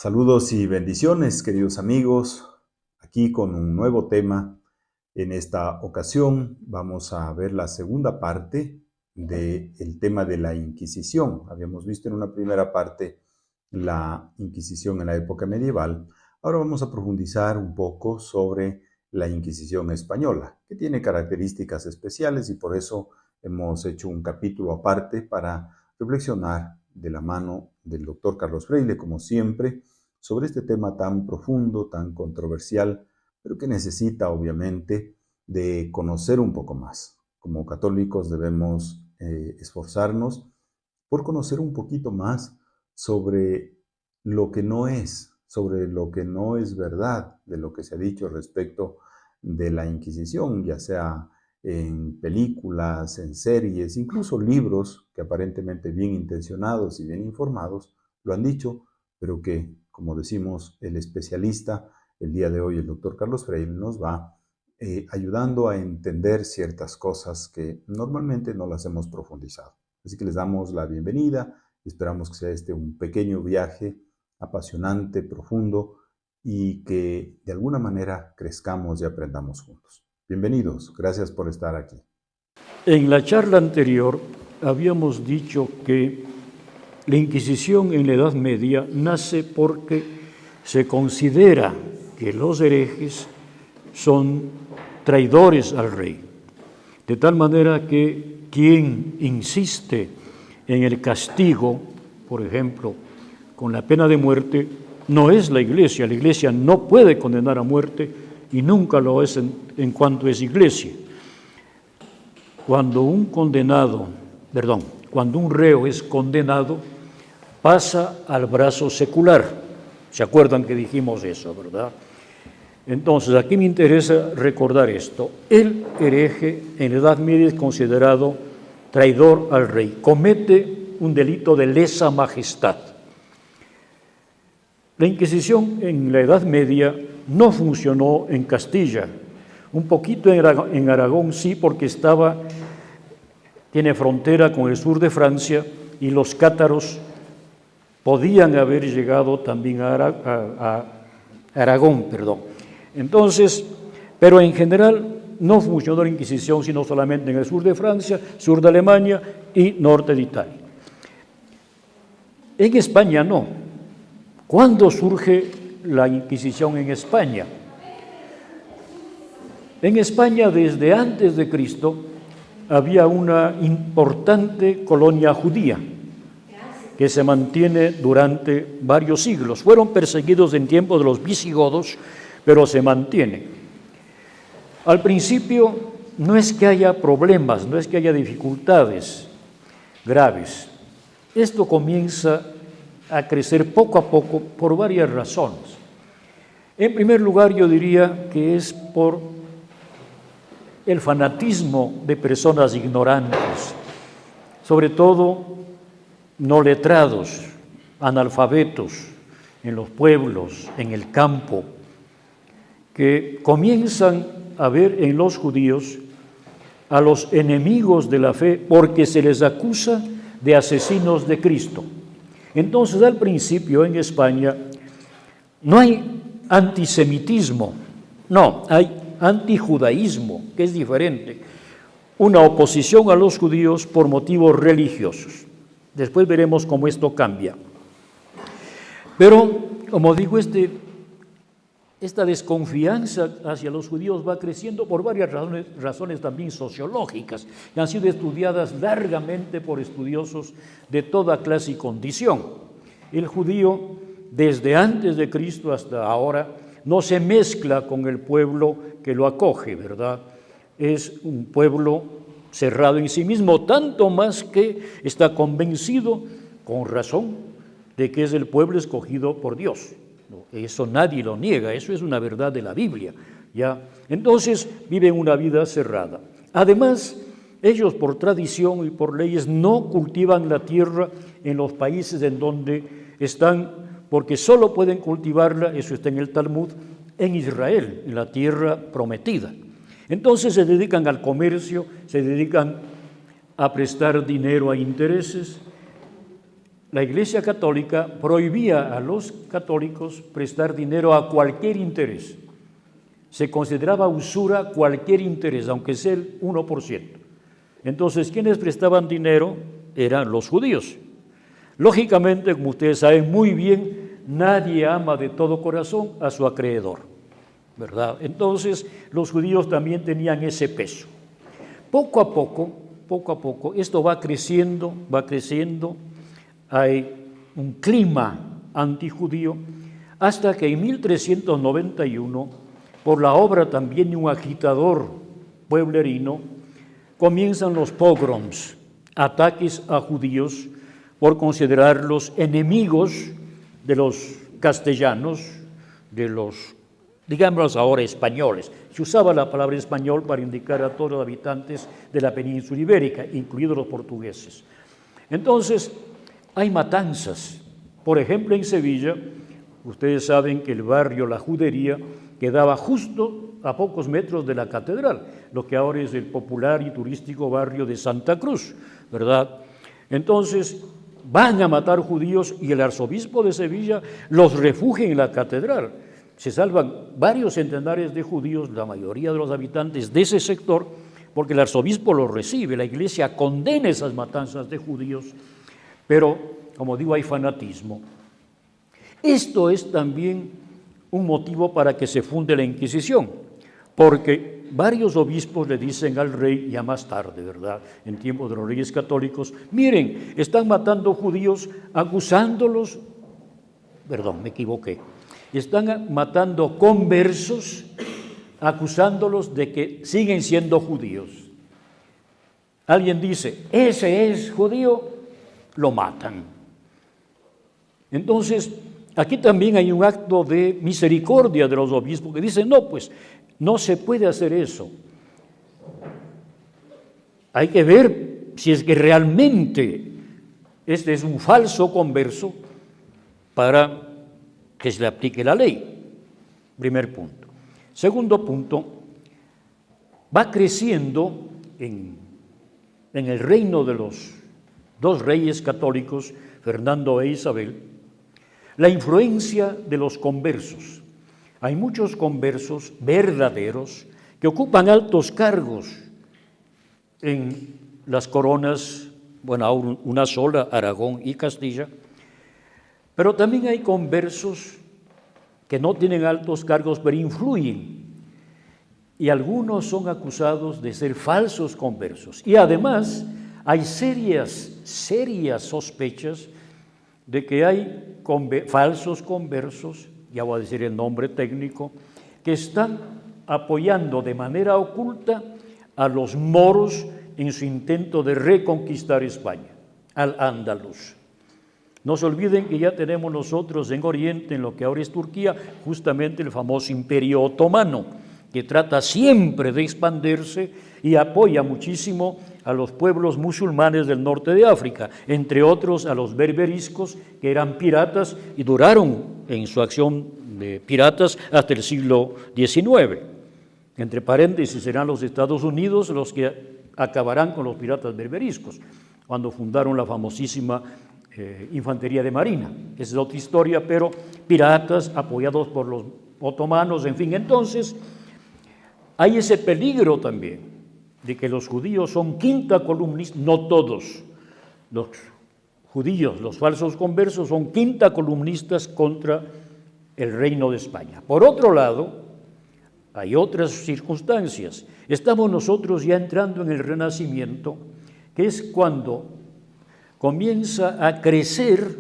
Saludos y bendiciones, queridos amigos, aquí con un nuevo tema. En esta ocasión vamos a ver la segunda parte del tema de la Inquisición. Habíamos visto en una primera parte la Inquisición en la época medieval. Ahora vamos a profundizar un poco sobre la Inquisición española, que tiene características especiales y por eso hemos hecho un capítulo aparte para reflexionar de la mano del doctor Carlos Freire, como siempre, sobre este tema tan profundo, tan controversial, pero que necesita obviamente de conocer un poco más. Como católicos debemos esforzarnos por conocer un poquito más sobre sobre lo que no es verdad, de lo que se ha dicho respecto de la Inquisición, ya sea en películas, en series, incluso libros que aparentemente bien intencionados y bien informados lo han dicho, pero que, como decimos, el especialista, el día de hoy el doctor Carlos Freire, nos va ayudando a entender ciertas cosas que normalmente no las hemos profundizado. Así que les damos la bienvenida, esperamos que sea este un pequeño viaje apasionante, profundo y que de alguna manera crezcamos y aprendamos juntos. Bienvenidos, gracias por estar aquí. En la charla anterior habíamos dicho que la Inquisición en la Edad Media nace porque se considera que los herejes son traidores al rey, de tal manera que quien insiste en el castigo, por ejemplo, con la pena de muerte, no es la Iglesia no puede condenar a muerte y nunca lo es en cuanto es Iglesia. Cuando un reo es condenado, pasa al brazo secular. ¿Se acuerdan que dijimos eso, verdad? Entonces, aquí me interesa recordar esto. El hereje en la Edad Media es considerado traidor al rey, comete un delito de lesa majestad. La Inquisición en la Edad Media no funcionó en Castilla, un poquito en Aragón sí, porque tiene frontera con el sur de Francia y los cátaros podían haber llegado también a Aragón. Entonces, pero en general no funcionó la Inquisición sino solamente en el sur de Francia, sur de Alemania y norte de Italia. En España no. ¿Cuándo surge la Inquisición en España? En España, desde antes de Cristo, había una importante colonia judía que se mantiene durante varios siglos. Fueron perseguidos en tiempos de los visigodos, pero se mantiene. Al principio no es que haya problemas, no es que haya dificultades graves. Esto comienza a crecer poco a poco por varias razones. En primer lugar, yo diría que es por el fanatismo de personas ignorantes, sobre todo no letrados, analfabetos en los pueblos, en el campo, que comienzan a ver en los judíos a los enemigos de la fe porque se les acusa de asesinos de Cristo. Entonces, al principio en España no hay antisemitismo, no, hay antijudaísmo, que es diferente, una oposición a los judíos por motivos religiosos. Después veremos cómo esto cambia. Pero, como digo, esta desconfianza hacia los judíos va creciendo por varias razones también sociológicas, que han sido estudiadas largamente por estudiosos de toda clase y condición. El judío, desde antes de Cristo hasta ahora, no se mezcla con el pueblo que lo acoge, ¿verdad? Es un pueblo cerrado en sí mismo, tanto más que está convencido, con razón, de que es el pueblo escogido por Dios. Eso nadie lo niega, eso es una verdad de la Biblia, ¿ya? Entonces viven una vida cerrada. Además, ellos por tradición y por leyes no cultivan la tierra en los países en donde están, porque solo pueden cultivarla, eso está en el Talmud, en Israel, en la tierra prometida. Entonces se dedican al comercio, se dedican a prestar dinero a intereses la Iglesia Católica prohibía a los católicos prestar dinero a cualquier interés. Se consideraba usura cualquier interés, aunque sea el 1%. Entonces, quienes prestaban dinero eran los judíos. Lógicamente, como ustedes saben muy bien, nadie ama de todo corazón a su acreedor, ¿verdad? Entonces, los judíos también tenían ese peso. Poco a poco, esto va creciendo, hay un clima antijudío, hasta que en 1391, por la obra también de un agitador pueblerino, comienzan los pogroms, ataques a judíos por considerarlos enemigos de los castellanos, de los, digamos ahora, españoles. Se usaba la palabra español para indicar a todos los habitantes de la península ibérica, incluidos los portugueses. Entonces, hay matanzas. Por ejemplo, en Sevilla, ustedes saben que el barrio La Judería quedaba justo a pocos metros de la catedral, lo que ahora es el popular y turístico barrio de Santa Cruz, ¿verdad? Entonces, van a matar judíos y el arzobispo de Sevilla los refugia en la catedral. Se salvan varios centenares de judíos, la mayoría de los habitantes de ese sector, porque el arzobispo los recibe, la iglesia condena esas matanzas de judíos, pero, como digo, hay fanatismo. Esto es también un motivo para que se funde la Inquisición, porque varios obispos le dicen al rey, ya más tarde, ¿verdad?, en tiempos de los reyes católicos, miren, están matando judíos acusándolos, perdón, me equivoqué, están matando conversos acusándolos de que siguen siendo judíos. Alguien dice, ese es judío, lo matan. Entonces, aquí también hay un acto de misericordia de los obispos que dicen, no, pues, no se puede hacer eso. Hay que ver si es que realmente este es un falso converso para que se le aplique la ley. Primer punto. Segundo punto, va creciendo en el reino de los dos reyes católicos, Fernando e Isabel, la influencia de los conversos. Hay muchos conversos verdaderos que ocupan altos cargos en las coronas, bueno, ahora una sola, Aragón y Castilla, pero también hay conversos que no tienen altos cargos, pero influyen, y algunos son acusados de ser falsos conversos. Y además hay serias sospechas de que hay falsos conversos, ya voy a decir el nombre técnico, que están apoyando de manera oculta a los moros en su intento de reconquistar España, al Andaluz. No se olviden que ya tenemos nosotros en Oriente, en lo que ahora es Turquía, justamente el famoso Imperio Otomano, que trata siempre de expandirse y apoya muchísimo a los pueblos musulmanes del norte de África, entre otros a los berberiscos, que eran piratas y duraron en su acción de piratas hasta el siglo XIX. Entre paréntesis, serán los Estados Unidos los que acabarán con los piratas berberiscos, cuando fundaron la famosísima infantería de marina. Esa es otra historia, pero piratas apoyados por los otomanos, en fin. Entonces, hay ese peligro también de que los judíos son quinta columnista, no todos los judíos, los falsos conversos, son quinta columnistas contra el reino de España. Por otro lado, hay otras circunstancias. Estamos nosotros ya entrando en el Renacimiento, que es cuando comienza a crecer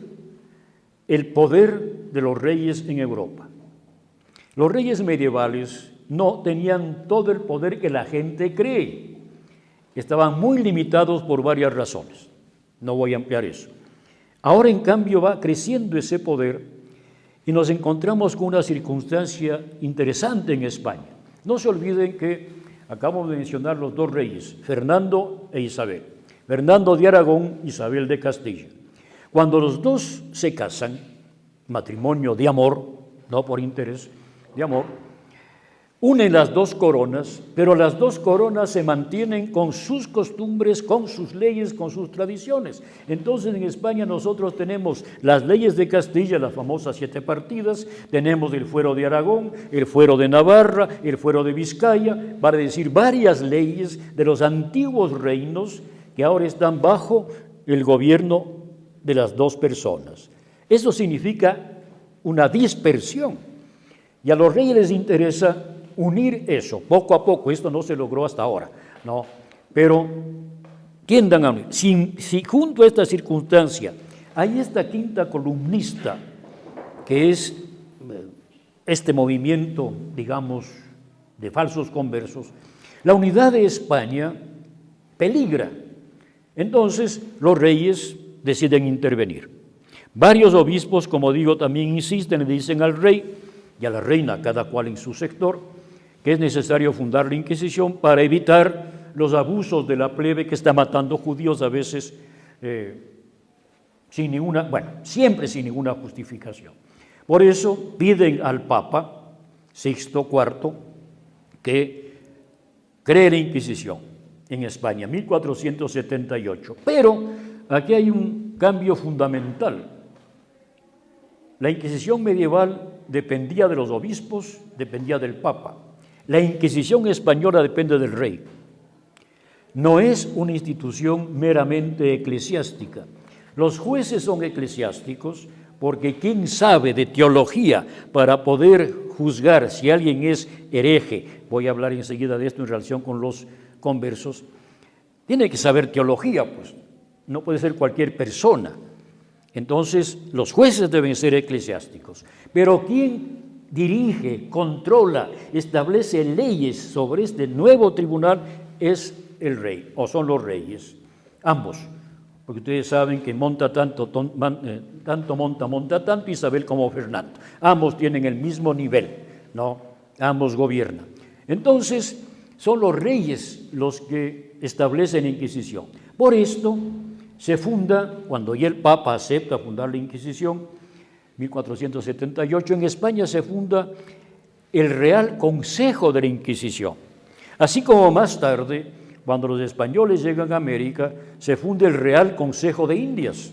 el poder de los reyes en Europa. Los reyes medievales no tenían todo el poder que la gente cree. Estaban muy limitados por varias razones. No voy a ampliar eso. Ahora, en cambio, va creciendo ese poder y nos encontramos con una circunstancia interesante en España. No se olviden que acabo de mencionar los dos reyes, Fernando e Isabel. Fernando de Aragón, Isabel de Castilla. Cuando los dos se casan, matrimonio de amor, no por interés, de amor, unen las dos coronas, pero las dos coronas se mantienen con sus costumbres, con sus leyes, con sus tradiciones. Entonces en España nosotros tenemos las leyes de Castilla, las famosas 7 partidas, tenemos el fuero de Aragón, el fuero de Navarra, el fuero de Vizcaya, para decir varias leyes de los antiguos reinos que ahora están bajo el gobierno de las dos personas. Eso significa una dispersión, y a los reyes les interesa unir eso, poco a poco. Esto no se logró hasta ahora, ¿no? Pero tiendan a unir. Si junto a esta circunstancia hay esta quinta columnista, que es este movimiento, digamos, de falsos conversos, la unidad de España peligra. Entonces los reyes deciden intervenir. Varios obispos, como digo, también insisten y dicen al rey y a la reina, cada cual en su sector, que es necesario fundar la Inquisición para evitar los abusos de la plebe que está matando judíos a veces siempre sin ninguna justificación. Por eso piden al Papa Sixto IV que cree la Inquisición en España, 1478. Pero aquí hay un cambio fundamental. La Inquisición medieval dependía de los obispos, dependía del Papa. La Inquisición española depende del rey. No es una institución meramente eclesiástica. Los jueces son eclesiásticos porque quien sabe de teología para poder juzgar si alguien es hereje, voy a hablar enseguida de esto en relación con los conversos, tiene que saber teología, pues no puede ser cualquier persona. Entonces, los jueces deben ser eclesiásticos. Pero quien dirige, controla, establece leyes sobre este nuevo tribunal es el rey, o son los reyes, ambos, porque ustedes saben que monta tanto Isabel como Fernando, ambos tienen el mismo nivel, ¿no? Ambos gobiernan. Entonces, son los reyes los que establecen la Inquisición. Por esto se funda, cuando ya el Papa acepta fundar la Inquisición, 1478, en España se funda el Real Consejo de la Inquisición. Así como más tarde, cuando los españoles llegan a América, se funda el Real Consejo de Indias.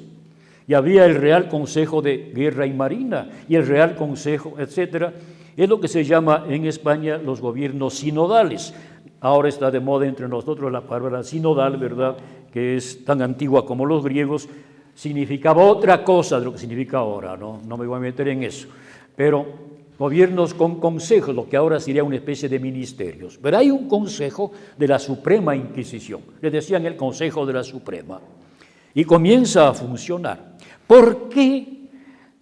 Y había el Real Consejo de Guerra y Marina y el Real Consejo, etcétera. Es lo que se llama en España los gobiernos sinodales. Ahora está de moda entre nosotros la palabra sinodal, ¿verdad?, que es tan antigua como los griegos, significaba otra cosa de lo que significa ahora, no me voy a meter en eso, pero gobiernos con consejos, lo que ahora sería una especie de ministerios. Pero hay un consejo de la Suprema Inquisición, le decían el Consejo de la Suprema, y comienza a funcionar. ¿Por qué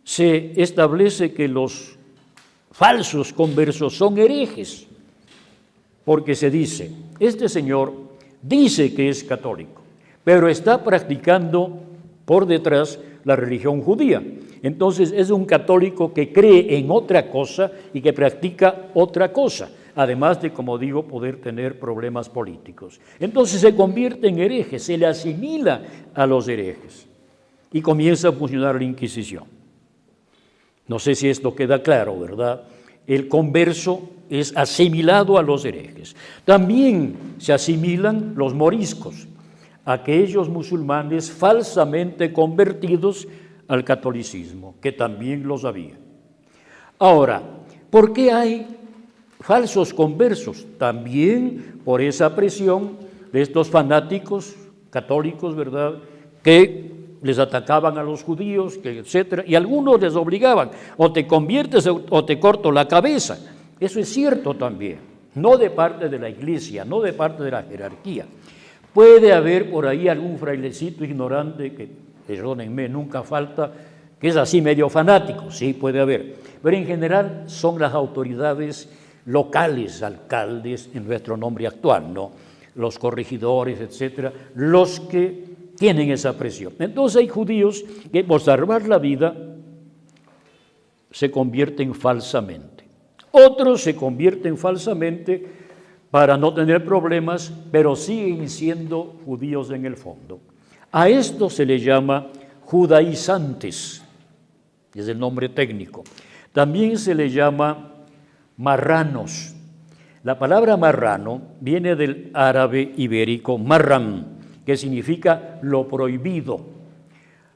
se establece que los falsos conversos son herejes? Porque se dice, este señor dice que es católico, pero está practicando por detrás la religión judía. Entonces es un católico que cree en otra cosa y que practica otra cosa, además de, como digo, poder tener problemas políticos. Entonces se convierte en hereje, se le asimila a los herejes y comienza a funcionar la Inquisición. No sé si esto queda claro, ¿verdad? El converso es asimilado a los herejes. También se asimilan los moriscos, aquellos musulmanes falsamente convertidos al catolicismo, que también los había. Ahora, ¿por qué hay falsos conversos? También por esa presión de estos fanáticos católicos, ¿verdad?, que les atacaban a los judíos, etcétera, y algunos les obligaban, o te conviertes o te corto la cabeza. Eso es cierto también, no de parte de la iglesia, no de parte de la jerarquía. Puede haber por ahí algún frailecito ignorante que, perdónenme, nunca falta, que es así medio fanático, sí puede haber, pero en general son las autoridades locales, alcaldes en nuestro nombre actual, ¿no?, los corregidores, etcétera, los que tienen esa presión. Entonces hay judíos que por salvar la vida se convierten falsamente. Otros se convierten falsamente para no tener problemas, pero siguen siendo judíos en el fondo. A esto se le llama judaizantes, es el nombre técnico. También se le llama marranos. La palabra marrano viene del árabe ibérico marram, que significa lo prohibido.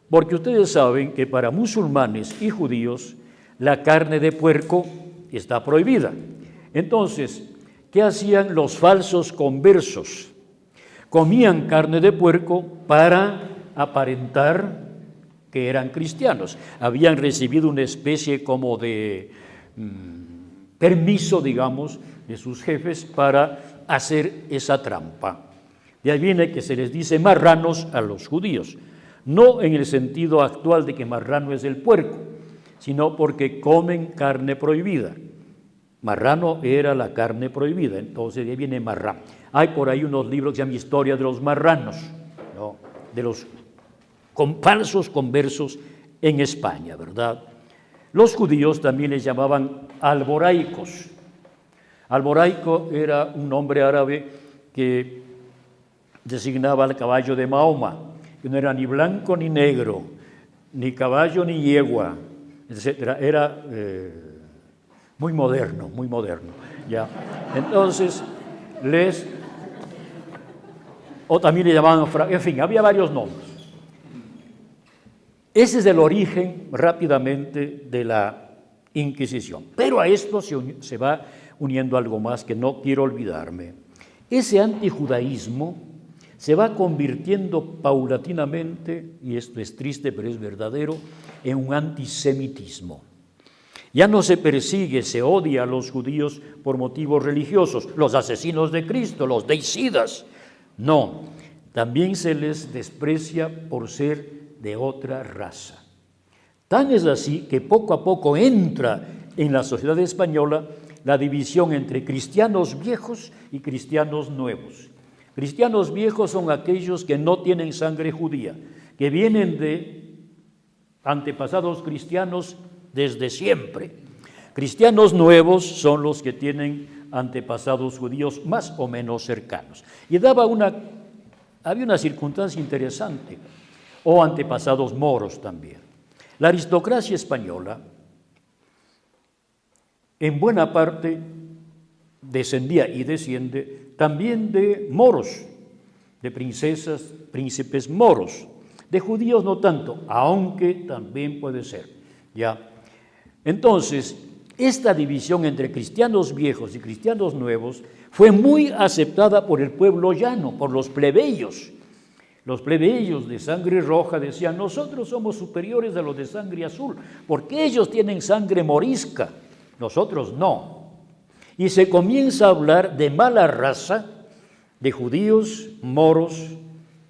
Porque ustedes saben que para musulmanes y judíos la carne de puerco está prohibida. Entonces, ¿qué hacían los falsos conversos? Comían carne de puerco para aparentar que eran cristianos. Habían recibido una especie como de permiso, digamos, de sus jefes para hacer esa trampa. De ahí viene que se les dice marranos a los judíos, no en el sentido actual de que marrano es el puerco, sino porque comen carne prohibida. Marrano era la carne prohibida, entonces de ahí viene marrano. Hay por ahí unos libros que se llaman Historia de los marranos, ¿no? De los falsos conversos en España, ¿verdad? Los judíos también les llamaban alboraicos. Alboraico era un nombre árabe que designaba al caballo de Mahoma, que no era ni blanco ni negro, ni caballo ni yegua, etc. Era muy moderno, ¿ya? Entonces, o también le llamaban, en fin, había varios nombres. Ese es el origen rápidamente de la Inquisición. Pero a esto se va uniendo algo más que no quiero olvidarme. Ese antijudaísmo se va convirtiendo paulatinamente, y esto es triste pero es verdadero, en un antisemitismo. Ya no se persigue, se odia a los judíos por motivos religiosos, los asesinos de Cristo, los deicidas. No, también se les desprecia por ser de otra raza. Tan es así que poco a poco entra en la sociedad española la división entre cristianos viejos y cristianos nuevos. Cristianos viejos son aquellos que no tienen sangre judía, que vienen de antepasados cristianos desde siempre. Cristianos nuevos son los que tienen antepasados judíos más o menos cercanos. Y había una circunstancia interesante, o antepasados moros también. La aristocracia española, en buena parte, descendía y desciende también de moros, de princesas, príncipes moros, de judíos no tanto, aunque también puede ser, ¿ya? Entonces, esta división entre cristianos viejos y cristianos nuevos fue muy aceptada por el pueblo llano, por los plebeyos. Los plebeyos de sangre roja decían, nosotros somos superiores a los de sangre azul, porque ellos tienen sangre morisca, nosotros no. Y se comienza a hablar de mala raza, de judíos, moros,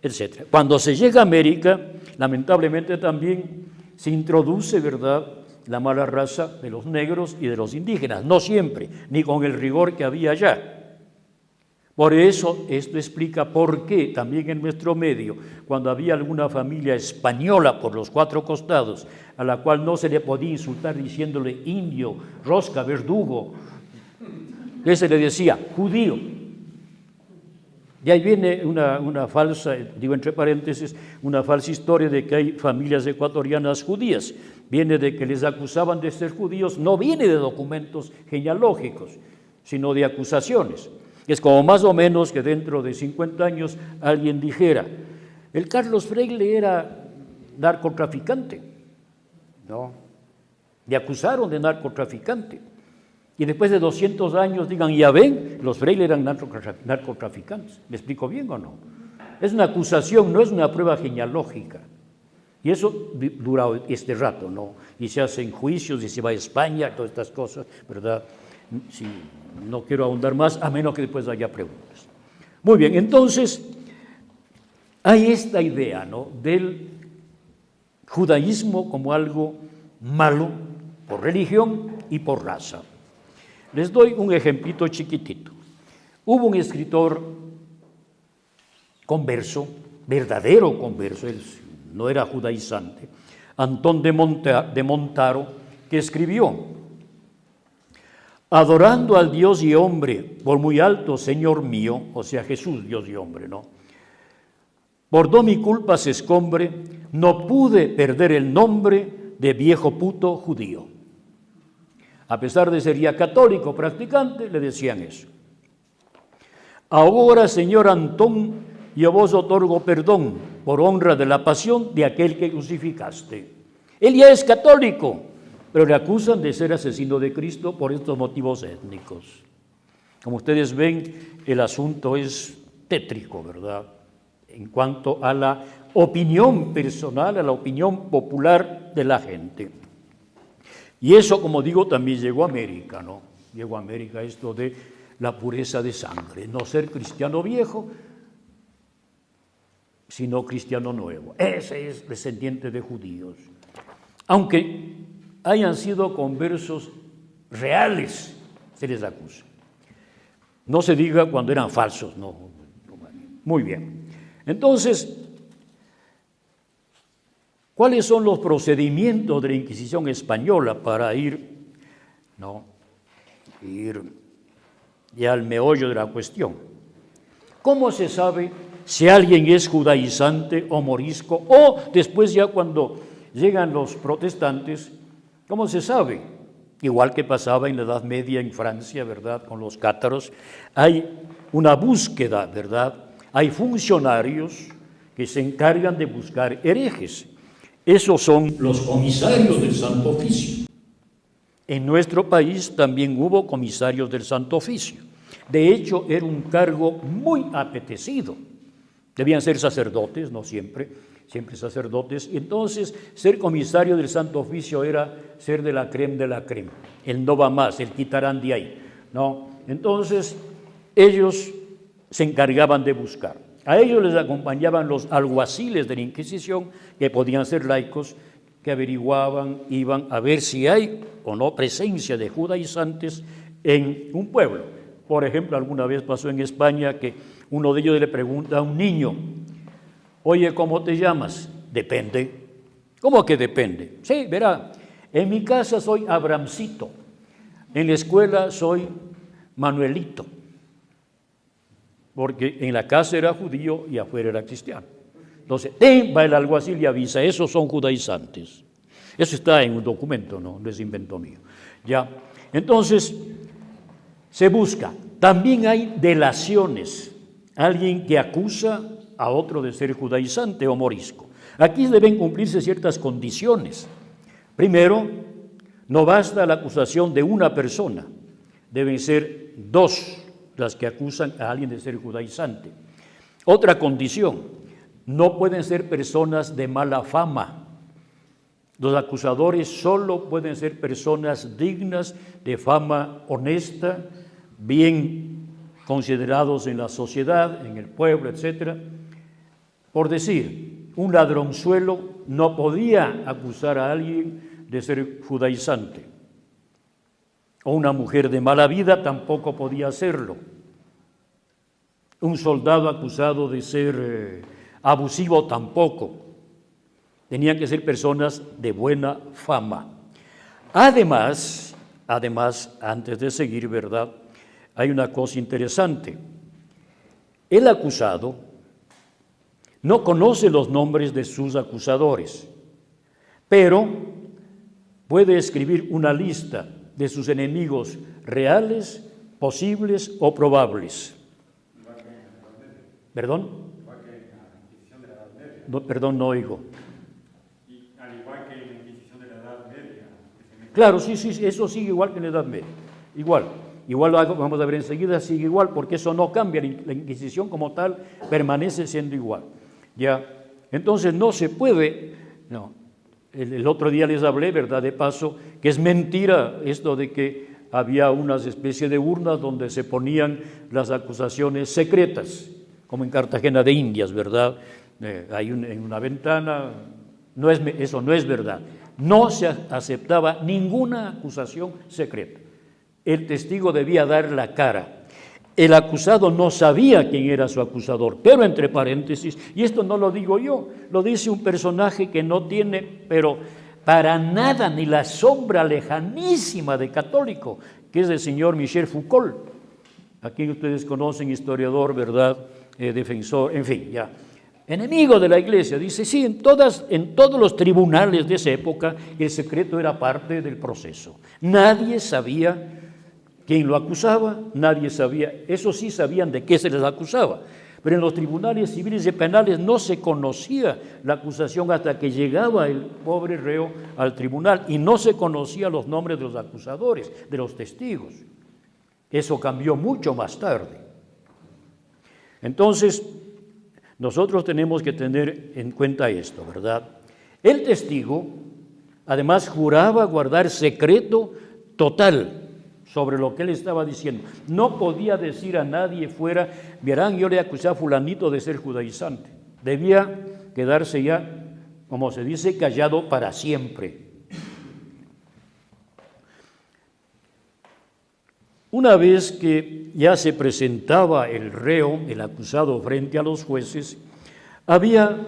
etc. Cuando se llega a América, lamentablemente también se introduce, ¿verdad?, la mala raza de los negros y de los indígenas, no siempre, ni con el rigor que había allá. Por eso, esto explica por qué también en nuestro medio, cuando había alguna familia española por los cuatro costados, a la cual no se le podía insultar diciéndole indio, rosca, verdugo, que se le decía judío. Y ahí viene una falsa, digo entre paréntesis, una falsa historia de que hay familias ecuatorianas judías. Viene de que les acusaban de ser judíos, no viene de documentos genealógicos, sino de acusaciones. Es como más o menos que dentro de 50 años alguien dijera, el Carlos Freire era narcotraficante, ¿no? Le acusaron de narcotraficante. Y después de 200 años digan, ya ven, los Freire eran narcotraficantes. ¿Me explico bien o no? Es una acusación, no es una prueba genealógica. Y eso dura este rato, ¿no? Y se hacen juicios y se va a España, todas estas cosas, ¿verdad? Sí, no quiero ahondar más, a menos que después haya preguntas. Muy bien, entonces, hay esta idea, ¿no?, del judaísmo como algo malo por religión y por raza. Les doy un ejemplito chiquitito. Hubo un escritor converso, verdadero converso, él no era judaizante, Antón de Montaro, que escribió: adorando al Dios y hombre por muy alto, Señor mío, o sea, Jesús, Dios y hombre, ¿no? Por do mi culpa se escombre, no pude perder el nombre de viejo puto judío. A pesar de ser ya católico practicante, le decían eso. Ahora, Señor Antón, yo vos otorgo perdón por honra de la pasión de aquel que crucificaste. Él ya es católico, pero le acusan de ser asesino de Cristo por estos motivos étnicos. Como ustedes ven, el asunto es tétrico, ¿verdad? En cuanto a la opinión personal, a la opinión popular de la gente. Y eso, como digo, también llegó a América, ¿no? Llegó a América esto de la pureza de sangre, no ser cristiano viejo, sino cristiano nuevo. Ese es descendiente de judíos. Aunque hayan sido conversos reales, se les acusa. No se diga cuando eran falsos, no. Muy bien. Entonces, ¿cuáles son los procedimientos de la Inquisición española para ir ya al meollo de la cuestión? ¿Cómo se sabe si alguien es judaizante o morisco? O después ya cuando llegan los protestantes, ¿cómo se sabe? Igual que pasaba en la Edad Media en Francia, ¿verdad? Con los cátaros, hay una búsqueda, ¿verdad? Hay funcionarios que se encargan de buscar herejes. Esos son los comisarios del Santo Oficio. En nuestro país también hubo comisarios del Santo Oficio. De hecho, era un cargo muy apetecido. Debían ser sacerdotes, no siempre sacerdotes. Y entonces, ser comisario del Santo Oficio era ser de la creme, el no va más, el quitarán de ahí, ¿no? Entonces, ellos se encargaban de buscar. A ellos les acompañaban los alguaciles de la Inquisición, que podían ser laicos, que averiguaban, iban a ver si hay o no presencia de judaizantes en un pueblo. Por ejemplo, alguna vez pasó en España que uno de ellos le pregunta a un niño: oye, ¿cómo te llamas? Depende. ¿Cómo que depende? Sí, verá, en mi casa soy Abramcito, en la escuela soy Manuelito, porque en la casa era judío y afuera era cristiano. Entonces, va el alguacil y avisa: esos son judaizantes. Eso está en un documento, no es invento mío. Ya, entonces, se busca. También hay delaciones, alguien que acusa a otro de ser judaizante o morisco. Aquí deben cumplirse ciertas condiciones. Primero, no basta la acusación de una persona, deben ser dos las que acusan a alguien de ser judaizante. Otra condición: no pueden ser personas de mala fama. Los acusadores solo pueden ser personas dignas de fama honesta, bien considerados en la sociedad, en el pueblo, etc. Por decir, un ladronzuelo no podía acusar a alguien de ser judaizante, o una mujer de mala vida tampoco podía hacerlo. Un soldado acusado de ser abusivo tampoco. Tenían que ser personas de buena fama. Además, antes de seguir, ¿verdad?, hay una cosa interesante. El acusado no conoce los nombres de sus acusadores, pero puede escribir una lista de sus enemigos reales, posibles o probables. ¿Perdón? No, perdón, no oigo. Al igual que en la Inquisición de la Edad Media. Claro, sí, eso sigue igual que en la Edad Media. Igual lo vamos a ver enseguida, sigue igual, porque eso no cambia. La Inquisición como tal permanece siendo igual. Ya, entonces no se puede, no. El otro día les hablé, ¿verdad?, de paso, que es mentira esto de que había unas especies de urnas donde se ponían las acusaciones secretas, como en Cartagena de Indias, ¿verdad? Hay en una ventana, eso no es verdad. No se aceptaba ninguna acusación secreta. El testigo debía dar la cara. El acusado no sabía quién era su acusador, pero entre paréntesis, y esto no lo digo yo, lo dice un personaje que no tiene, pero para nada, ni la sombra lejanísima de católico, que es el señor Michel Foucault. Aquí ustedes conocen, historiador, ¿verdad?, defensor, en fin, ya. Enemigo de la Iglesia, dice, sí, en todos los tribunales de esa época el secreto era parte del proceso. Nadie sabía quién lo acusaba, nadie sabía. Eso sí sabían de qué se les acusaba. Pero en los tribunales civiles y penales no se conocía la acusación hasta que llegaba el pobre reo al tribunal y no se conocían los nombres de los acusadores, de los testigos. Eso cambió mucho más tarde. Entonces, nosotros tenemos que tener en cuenta esto, ¿verdad? El testigo, además, juraba guardar secreto total sobre lo que él estaba diciendo. No podía decir a nadie fuera, verán, yo le acusé a fulanito de ser judaizante. Debía quedarse ya, como se dice, callado para siempre. Una vez que ya se presentaba el reo, el acusado, frente a los jueces, había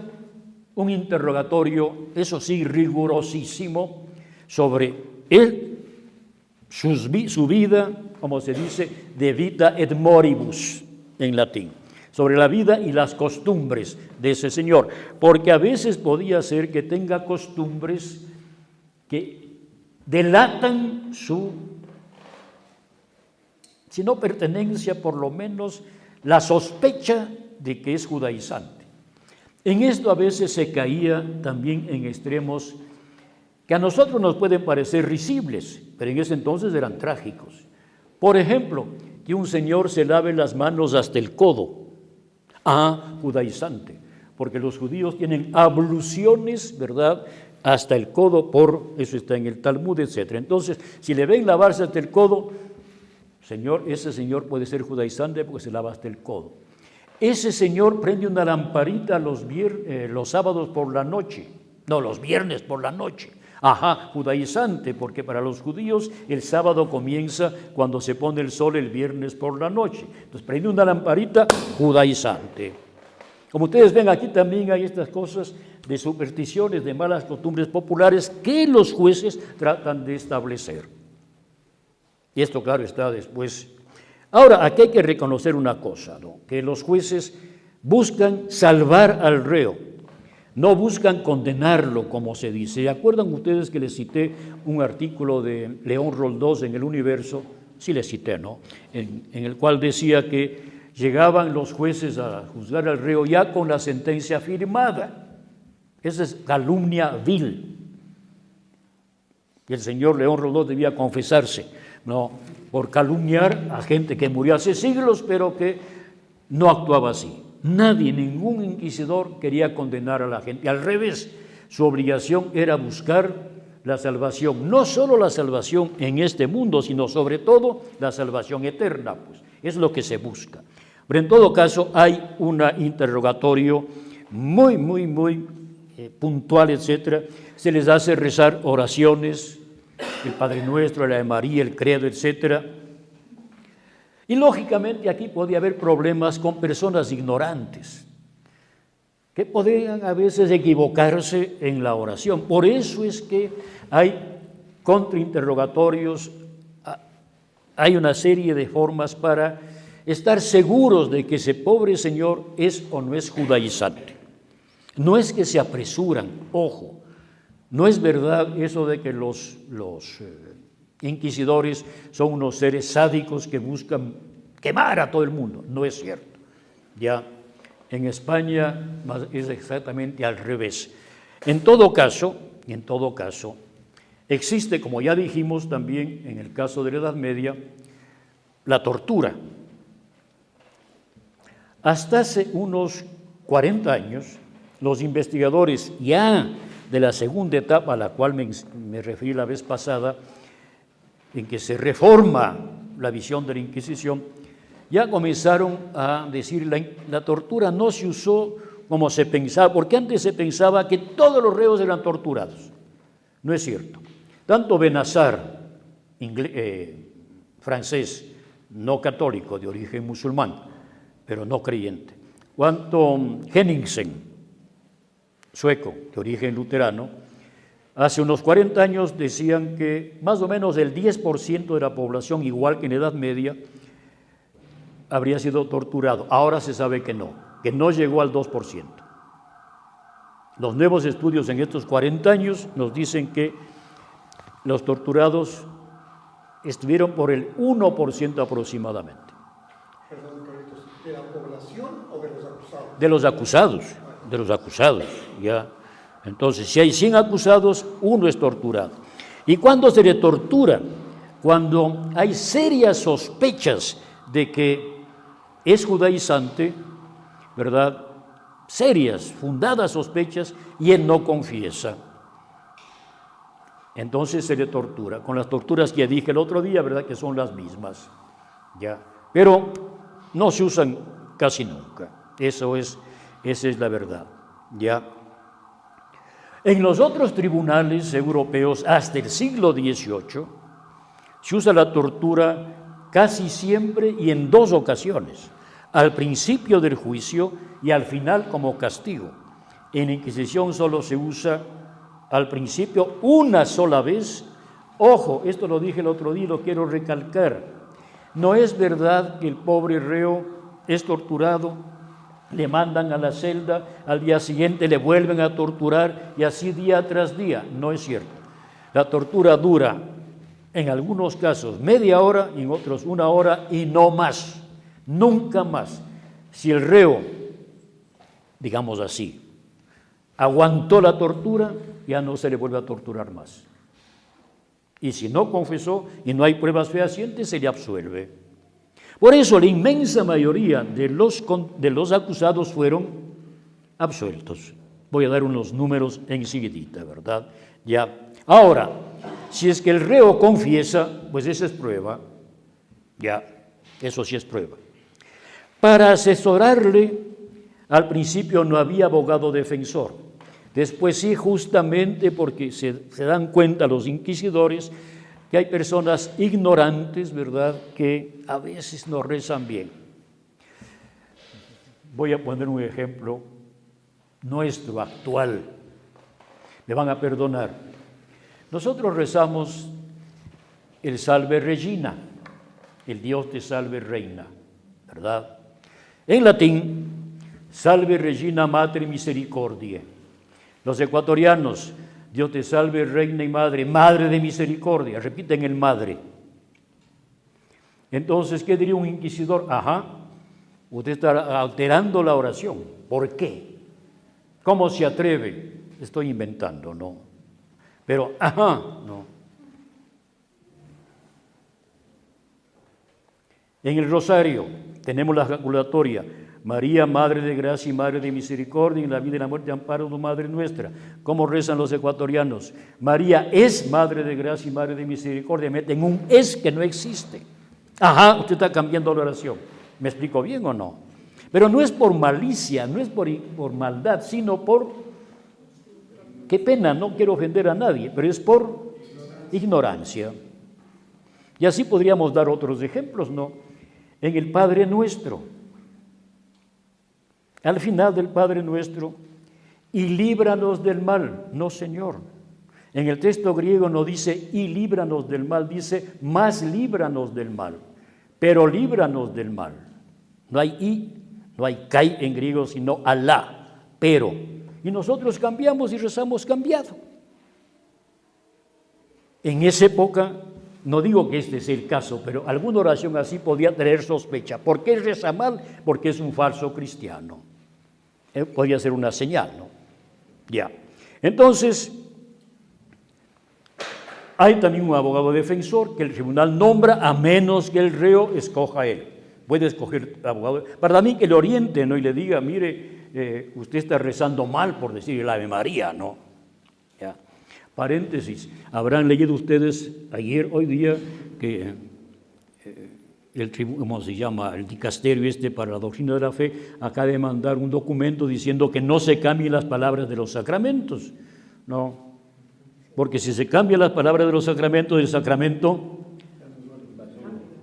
un interrogatorio, eso sí, rigurosísimo, sobre él, su vida, como se dice, de vita et moribus en latín, sobre la vida y las costumbres de ese señor, porque a veces podía ser que tenga costumbres que delatan su, si no pertenencia, por lo menos la sospecha de que es judaizante. En esto a veces se caía también en extremos que a nosotros nos pueden parecer risibles, pero en ese entonces eran trágicos. Por ejemplo, que un señor se lave las manos hasta el codo. Judaizante, porque los judíos tienen abluciones, ¿verdad?, hasta el codo, eso está en el Talmud, etc. Entonces, si le ven lavarse hasta el codo, ese señor puede ser judaizante porque se lava hasta el codo. Ese señor prende una lamparita los sábados por la noche, no, los viernes por la noche. Judaizante, porque para los judíos el sábado comienza cuando se pone el sol el viernes por la noche. Entonces prende una lamparita, judaizante. Como ustedes ven, aquí también hay estas cosas de supersticiones, de malas costumbres populares que los jueces tratan de establecer. Y esto, claro, está después. Ahora, aquí hay que reconocer una cosa, ¿no?, que los jueces buscan salvar al reo. No buscan condenarlo, como se dice. ¿Se acuerdan ustedes que les cité un artículo de León Roldós en El Universo? Sí les cité, ¿no? En el cual decía que llegaban los jueces a juzgar al reo ya con la sentencia firmada. Esa es calumnia vil. Y el señor León Roldós debía confesarse, ¿no?, por calumniar a gente que murió hace siglos, pero que no actuaba así. Nadie, ningún inquisidor quería condenar a la gente. Al revés, su obligación era buscar la salvación, no solo la salvación en este mundo, sino sobre todo la salvación eterna, pues es lo que se busca. Pero en todo caso hay un interrogatorio muy puntual, etcétera. Se les hace rezar oraciones, el Padre Nuestro, la de María, el Credo, etcétera. Y lógicamente aquí podía haber problemas con personas ignorantes, que podían a veces equivocarse en la oración. Por eso es que hay contrainterrogatorios, hay una serie de formas para estar seguros de que ese pobre señor es o no es judaizante. No es que se apresuran, ojo, no es verdad eso de que los inquisidores son unos seres sádicos que buscan quemar a todo el mundo. No es cierto. Ya en España es exactamente al revés. En todo caso, existe, como ya dijimos también en el caso de la Edad Media, la tortura. Hasta hace unos 40 años, los investigadores ya de la segunda etapa a la cual me referí la vez pasada, en que se reforma la visión de la Inquisición, ya comenzaron a decir la tortura no se usó como se pensaba, porque antes se pensaba que todos los reos eran torturados. No es cierto. Tanto Benassar, francés, no católico, de origen musulmán, pero no creyente, cuanto Henningsen, sueco, de origen luterano, hace unos 40 años decían que más o menos el 10% de la población, igual que en Edad Media, habría sido torturado. Ahora se sabe que no llegó al 2%. Los nuevos estudios en estos 40 años nos dicen que los torturados estuvieron por el 1% aproximadamente. Perdón, Carlitos, ¿de la población o de los acusados? De los acusados, ya. Entonces, si hay 100 acusados, uno es torturado. ¿Y cuándo se le tortura? Cuando hay serias sospechas de que es judaizante, ¿verdad? Serias, fundadas sospechas, y él no confiesa. Entonces se le tortura, con las torturas que ya dije el otro día, ¿verdad? Que son las mismas, ¿ya? Pero no se usan casi nunca, esa es la verdad, ¿ya? En los otros tribunales europeos, hasta el siglo XVIII, se usa la tortura casi siempre y en dos ocasiones, al principio del juicio y al final como castigo. En la Inquisición solo se usa al principio una sola vez. Ojo, esto lo dije el otro día y lo quiero recalcar. No es verdad que el pobre reo es torturado, le mandan a la celda, al día siguiente le vuelven a torturar y así día tras día. No es cierto. La tortura dura en algunos casos media hora, en otros una hora y no más, nunca más. Si el reo, digamos así, aguantó la tortura, ya no se le vuelve a torturar más. Y si no confesó y no hay pruebas fehacientes, se le absuelve. Por eso la inmensa mayoría de los acusados fueron absueltos. Voy a dar unos números enseguidita, ¿verdad? Ya. Ahora, si es que el reo confiesa, pues esa es prueba. Ya, eso sí es prueba. Para asesorarle, al principio no había abogado defensor. Después sí, justamente porque se dan cuenta los inquisidores que hay personas ignorantes, ¿verdad?, que a veces no rezan bien. Voy a poner un ejemplo nuestro, actual. Me van a perdonar. Nosotros rezamos el Salve Regina, el Dios te salve reina, ¿verdad? En latín, Salve Regina Mater Misericordiae. Los ecuatorianos, Dios te salve, reina y madre, madre de misericordia, repiten el madre. Entonces, ¿qué diría un inquisidor? Ajá, usted está alterando la oración. ¿Por qué? ¿Cómo se atreve? Estoy inventando, no. Pero, ajá, no. En el rosario tenemos la ejaculatoria. María, Madre de Gracia y Madre de Misericordia, en la vida y la muerte, amparo, Madre nuestra. ¿Cómo rezan los ecuatorianos? María es Madre de Gracia y Madre de Misericordia. Meten un es que no existe. Ajá, usted está cambiando la oración. ¿Me explico bien o no? Pero no es por malicia, no es por maldad, sino por... Qué pena, no quiero ofender a nadie, pero es por ignorancia. Y así podríamos dar otros ejemplos, ¿no? En el Padre Nuestro. Al final del Padre Nuestro, y líbranos del mal, no Señor. En el texto griego no dice y líbranos del mal, dice más líbranos del mal, pero líbranos del mal. No hay y, no hay kai en griego, sino alá, pero. Y nosotros cambiamos y rezamos cambiado. En esa época, no digo que este es el caso, pero alguna oración así podía traer sospecha. ¿Por qué reza mal? Porque es un falso cristiano. Podría ser una señal, ¿no? Ya. Entonces, hay también un abogado defensor que el tribunal nombra a menos que el reo escoja a él. Puede escoger abogado. Para mí que le oriente, ¿no? Y le diga, mire, usted está rezando mal por decir el Ave María, ¿no? Ya. Paréntesis, habrán leído ustedes hoy día, que ¿cómo se llama? El dicasterio para la doctrina de la fe acaba de mandar un documento diciendo que no se cambien las palabras de los sacramentos, no, porque si se cambian las palabras de los sacramentos, el sacramento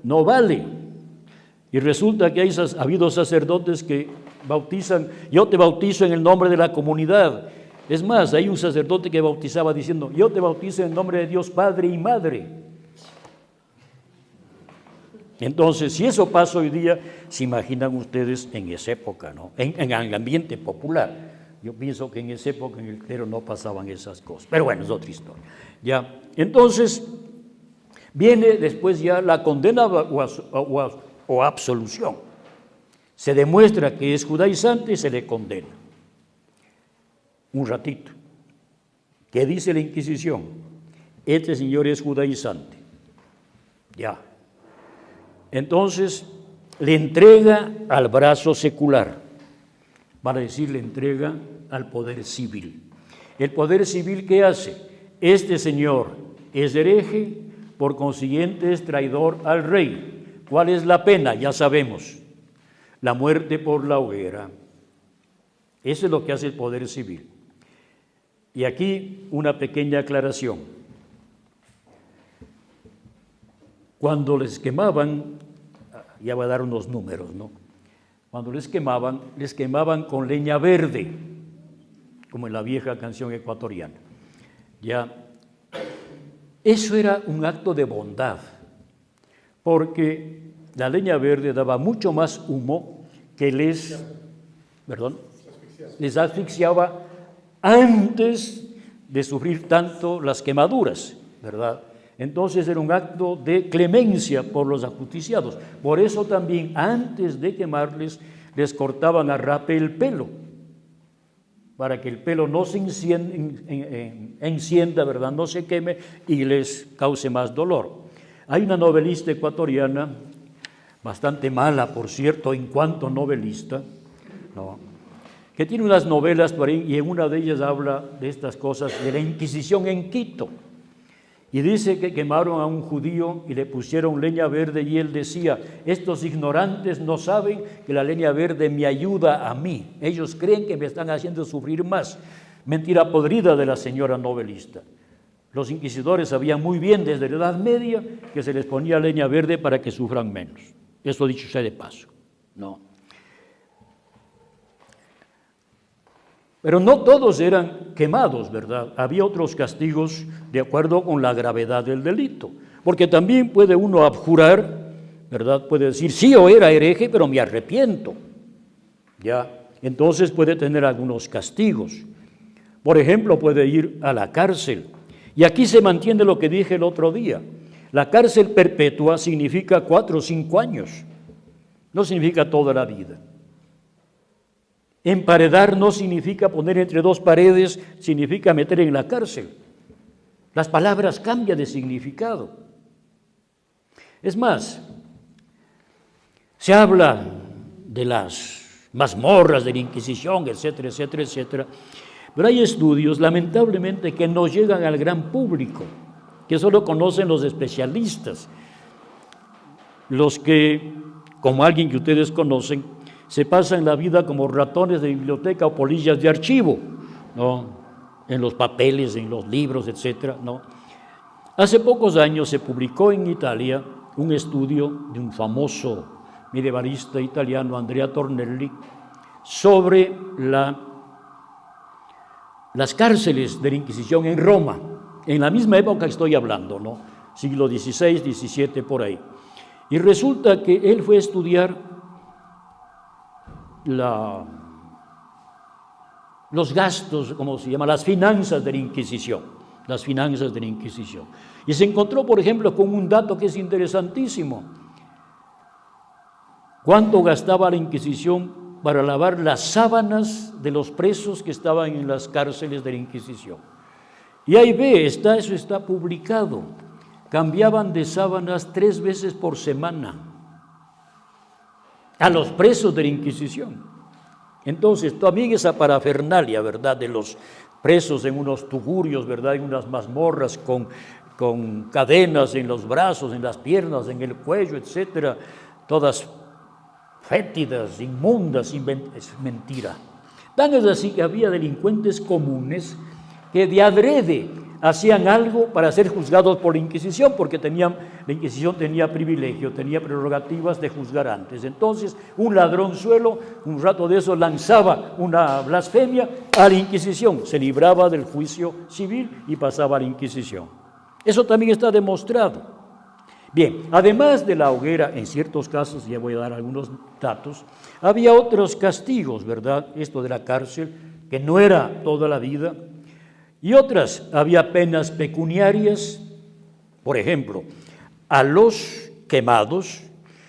no vale. Y resulta que ha habido sacerdotes que bautizan, yo te bautizo en el nombre de la comunidad. Es más, hay un sacerdote que bautizaba diciendo, yo te bautizo en el nombre de Dios Padre y Madre. Entonces, si eso pasa hoy día, se imaginan ustedes en esa época, ¿no? En el ambiente popular. Yo pienso que en esa época en el clero no pasaban esas cosas. Pero bueno, es otra historia. Ya. Entonces, Viene después ya la condena o absolución. Se demuestra que es judaizante y se le condena. Un ratito. ¿Qué dice la Inquisición? Este señor es judaizante. Ya. Entonces, le entrega al brazo secular. Van a decir, le entrega al poder civil. ¿El poder civil qué hace? Este señor es hereje, por consiguiente es traidor al rey. ¿Cuál es la pena? Ya sabemos. La muerte por la hoguera. Eso es lo que hace el poder civil. Y aquí una pequeña aclaración. Cuando les quemaban, ya voy a dar unos números, ¿no? Cuando les quemaban con leña verde, como en la vieja canción ecuatoriana. Ya, eso era un acto de bondad, porque la leña verde daba mucho más humo que les asfixiaba antes de sufrir tanto las quemaduras, ¿verdad? Entonces era un acto de clemencia por los ajusticiados. Por eso también antes de quemarles, les cortaban a rape el pelo, para que el pelo no se encienda, ¿verdad? No se queme y les cause más dolor. Hay una novelista ecuatoriana, bastante mala, por cierto, en cuanto novelista, ¿no?, que tiene unas novelas por ahí, y en una de ellas habla de estas cosas, de la Inquisición en Quito. Y dice que quemaron a un judío y le pusieron leña verde, y él decía: estos ignorantes no saben que la leña verde me ayuda a mí. Ellos creen que me están haciendo sufrir más. Mentira podrida de la señora novelista. Los inquisidores sabían muy bien desde la Edad Media que se les ponía leña verde para que sufran menos. Eso dicho sea de paso, ¿no? Pero no todos eran quemados, ¿verdad? Había otros castigos de acuerdo con la gravedad del delito, porque también puede uno abjurar, ¿verdad? Puede decir, sí, yo era hereje, pero me arrepiento, ¿ya? Entonces puede tener algunos castigos. Por ejemplo, puede ir a la cárcel. Y aquí se mantiene lo que dije el otro día. La cárcel perpetua significa 4 o 5 años, no significa toda la vida. Emparedar no significa poner entre 2 paredes, significa meter en la cárcel. Las palabras cambian de significado. Es más, se habla de las mazmorras de la Inquisición, etcétera, etcétera, etcétera. Pero hay estudios, lamentablemente, que no llegan al gran público, que solo conocen los especialistas, los que, como alguien que ustedes conocen, se pasan la vida como ratones de biblioteca o polillas de archivo, ¿no?, en los papeles, en los libros, etcétera, ¿no? Hace pocos años se publicó en Italia un estudio de un famoso medievalista italiano, Andrea Tornelli, sobre las cárceles de la Inquisición en Roma, en la misma época que estoy hablando, ¿no?, siglo XVI, XVII, por ahí. Y resulta que él fue a estudiar los gastos, como se llama, las finanzas de la Inquisición, las finanzas de la Inquisición. Y se encontró, por ejemplo, con un dato que es interesantísimo. ¿Cuánto gastaba la Inquisición para lavar las sábanas de los presos que estaban en las cárceles de la Inquisición? Y ahí ve, eso está publicado. Cambiaban de sábanas 3 veces por semana a los presos de la Inquisición. Entonces, también esa parafernalia, ¿verdad?, de los presos en unos tugurios, ¿verdad?, en unas mazmorras con cadenas en los brazos, en las piernas, en el cuello, etcétera, todas fétidas, inmundas, es mentira. Tan es así que había delincuentes comunes que de adrede hacían algo para ser juzgados por la Inquisición, porque la Inquisición tenía privilegio, tenía prerrogativas de juzgar antes. Entonces, un ladronzuelo, un rato de eso, lanzaba una blasfemia a la Inquisición, se libraba del juicio civil y pasaba a la Inquisición. Eso también está demostrado. Bien, además de la hoguera, en ciertos casos, ya voy a dar algunos datos, había otros castigos, ¿verdad? Esto de la cárcel, que no era toda la vida. Y otras, había penas pecuniarias. Por ejemplo, a los quemados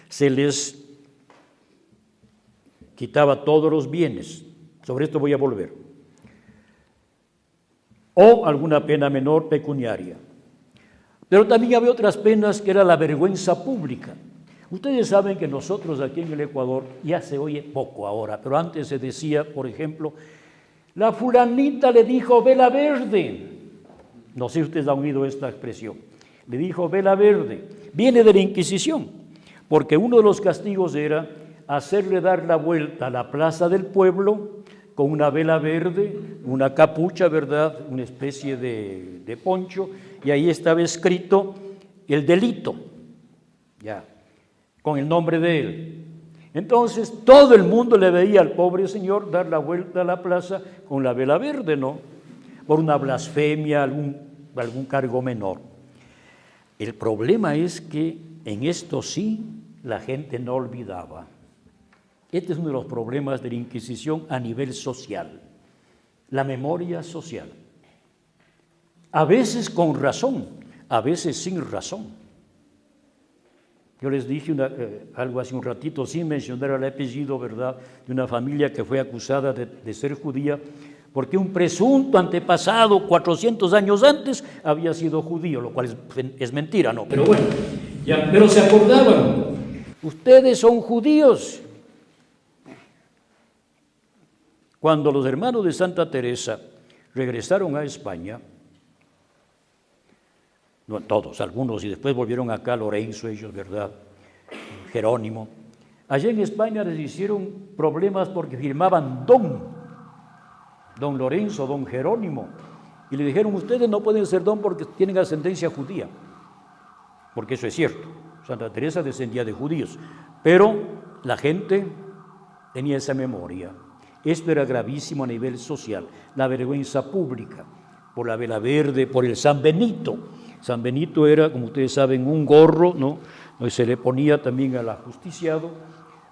se les quitaba todos los bienes. Sobre esto voy a volver. O alguna pena menor pecuniaria. Pero también había otras penas que era la vergüenza pública. Ustedes saben que nosotros aquí en el Ecuador, ya se oye poco ahora, pero antes se decía, por ejemplo, la fulanita le dijo vela verde. No sé si ustedes han oído esta expresión. Le dijo vela verde. Viene de la Inquisición, porque uno de los castigos era hacerle dar la vuelta a la plaza del pueblo con una vela verde, una capucha, ¿verdad?, una especie de poncho, y ahí estaba escrito el delito, ya, con el nombre de él. Entonces todo el mundo le veía al pobre señor dar la vuelta a la plaza con la vela verde, ¿no?, por una blasfemia, algún cargo menor. El problema es que en esto sí la gente no olvidaba. Este es uno de los problemas de la Inquisición a nivel social, la memoria social. A veces con razón, a veces sin razón. Yo les dije algo hace un ratito, sin mencionar el apellido, ¿verdad?, de una familia que fue acusada de ser judía, porque un presunto antepasado 400 años antes había sido judío, lo cual es mentira, ¿no? Pero bueno, ya, pero se acordaban, ustedes son judíos. Cuando los hermanos de Santa Teresa regresaron a España, no todos, algunos, y después volvieron acá, Lorenzo, ellos, ¿verdad?, Jerónimo, allá en España les hicieron problemas porque firmaban don Lorenzo, don Jerónimo, y le dijeron, ustedes no pueden ser don porque tienen ascendencia judía, porque eso es cierto, Santa Teresa descendía de judíos, pero la gente tenía esa memoria. Esto era gravísimo a nivel social, la vergüenza pública, por la vela verde, por el San Benito. San Benito era, como ustedes saben, un gorro, ¿no?, y se le ponía también al ajusticiado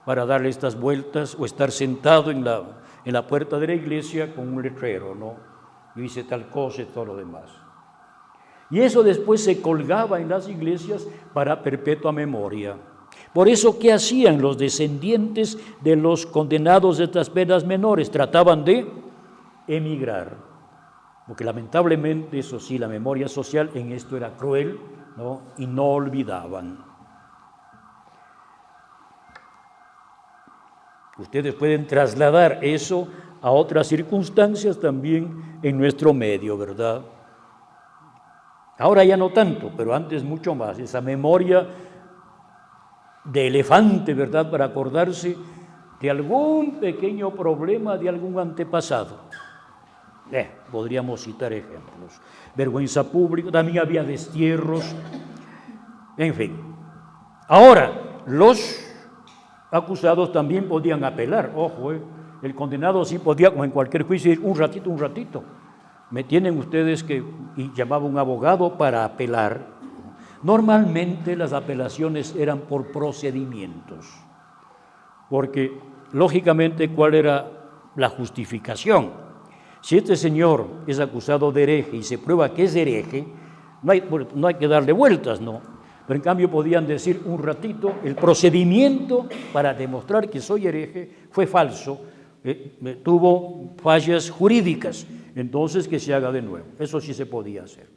para darle estas vueltas o estar sentado en la puerta de la iglesia con un letrero, ¿no? Yo hice tal cosa y todo lo demás. Y eso después se colgaba en las iglesias para perpetua memoria. Por eso, ¿qué hacían los descendientes de los condenados de estas penas menores? Trataban de emigrar, porque lamentablemente, eso sí, la memoria social en esto era cruel, ¿no?, y no olvidaban. Ustedes pueden trasladar eso a otras circunstancias también en nuestro medio, ¿verdad? Ahora ya no tanto, pero antes mucho más, esa memoria de elefante, ¿verdad?, para acordarse de algún pequeño problema de algún antepasado. Podríamos citar ejemplos. Vergüenza pública, también había destierros, en fin. Ahora, los acusados también podían apelar, ojo, el condenado sí podía, como en cualquier juicio, decir un ratito, me tienen ustedes que, y llamaba un abogado para apelar. Normalmente las apelaciones eran por procedimientos, porque lógicamente, ¿cuál era la justificación? Si este señor es acusado de hereje y se prueba que es hereje, no hay que darle vueltas, ¿no? Pero en cambio podían decir un ratito, el procedimiento para demostrar que soy hereje fue falso, tuvo fallas jurídicas, entonces que se haga de nuevo. Eso sí se podía hacer.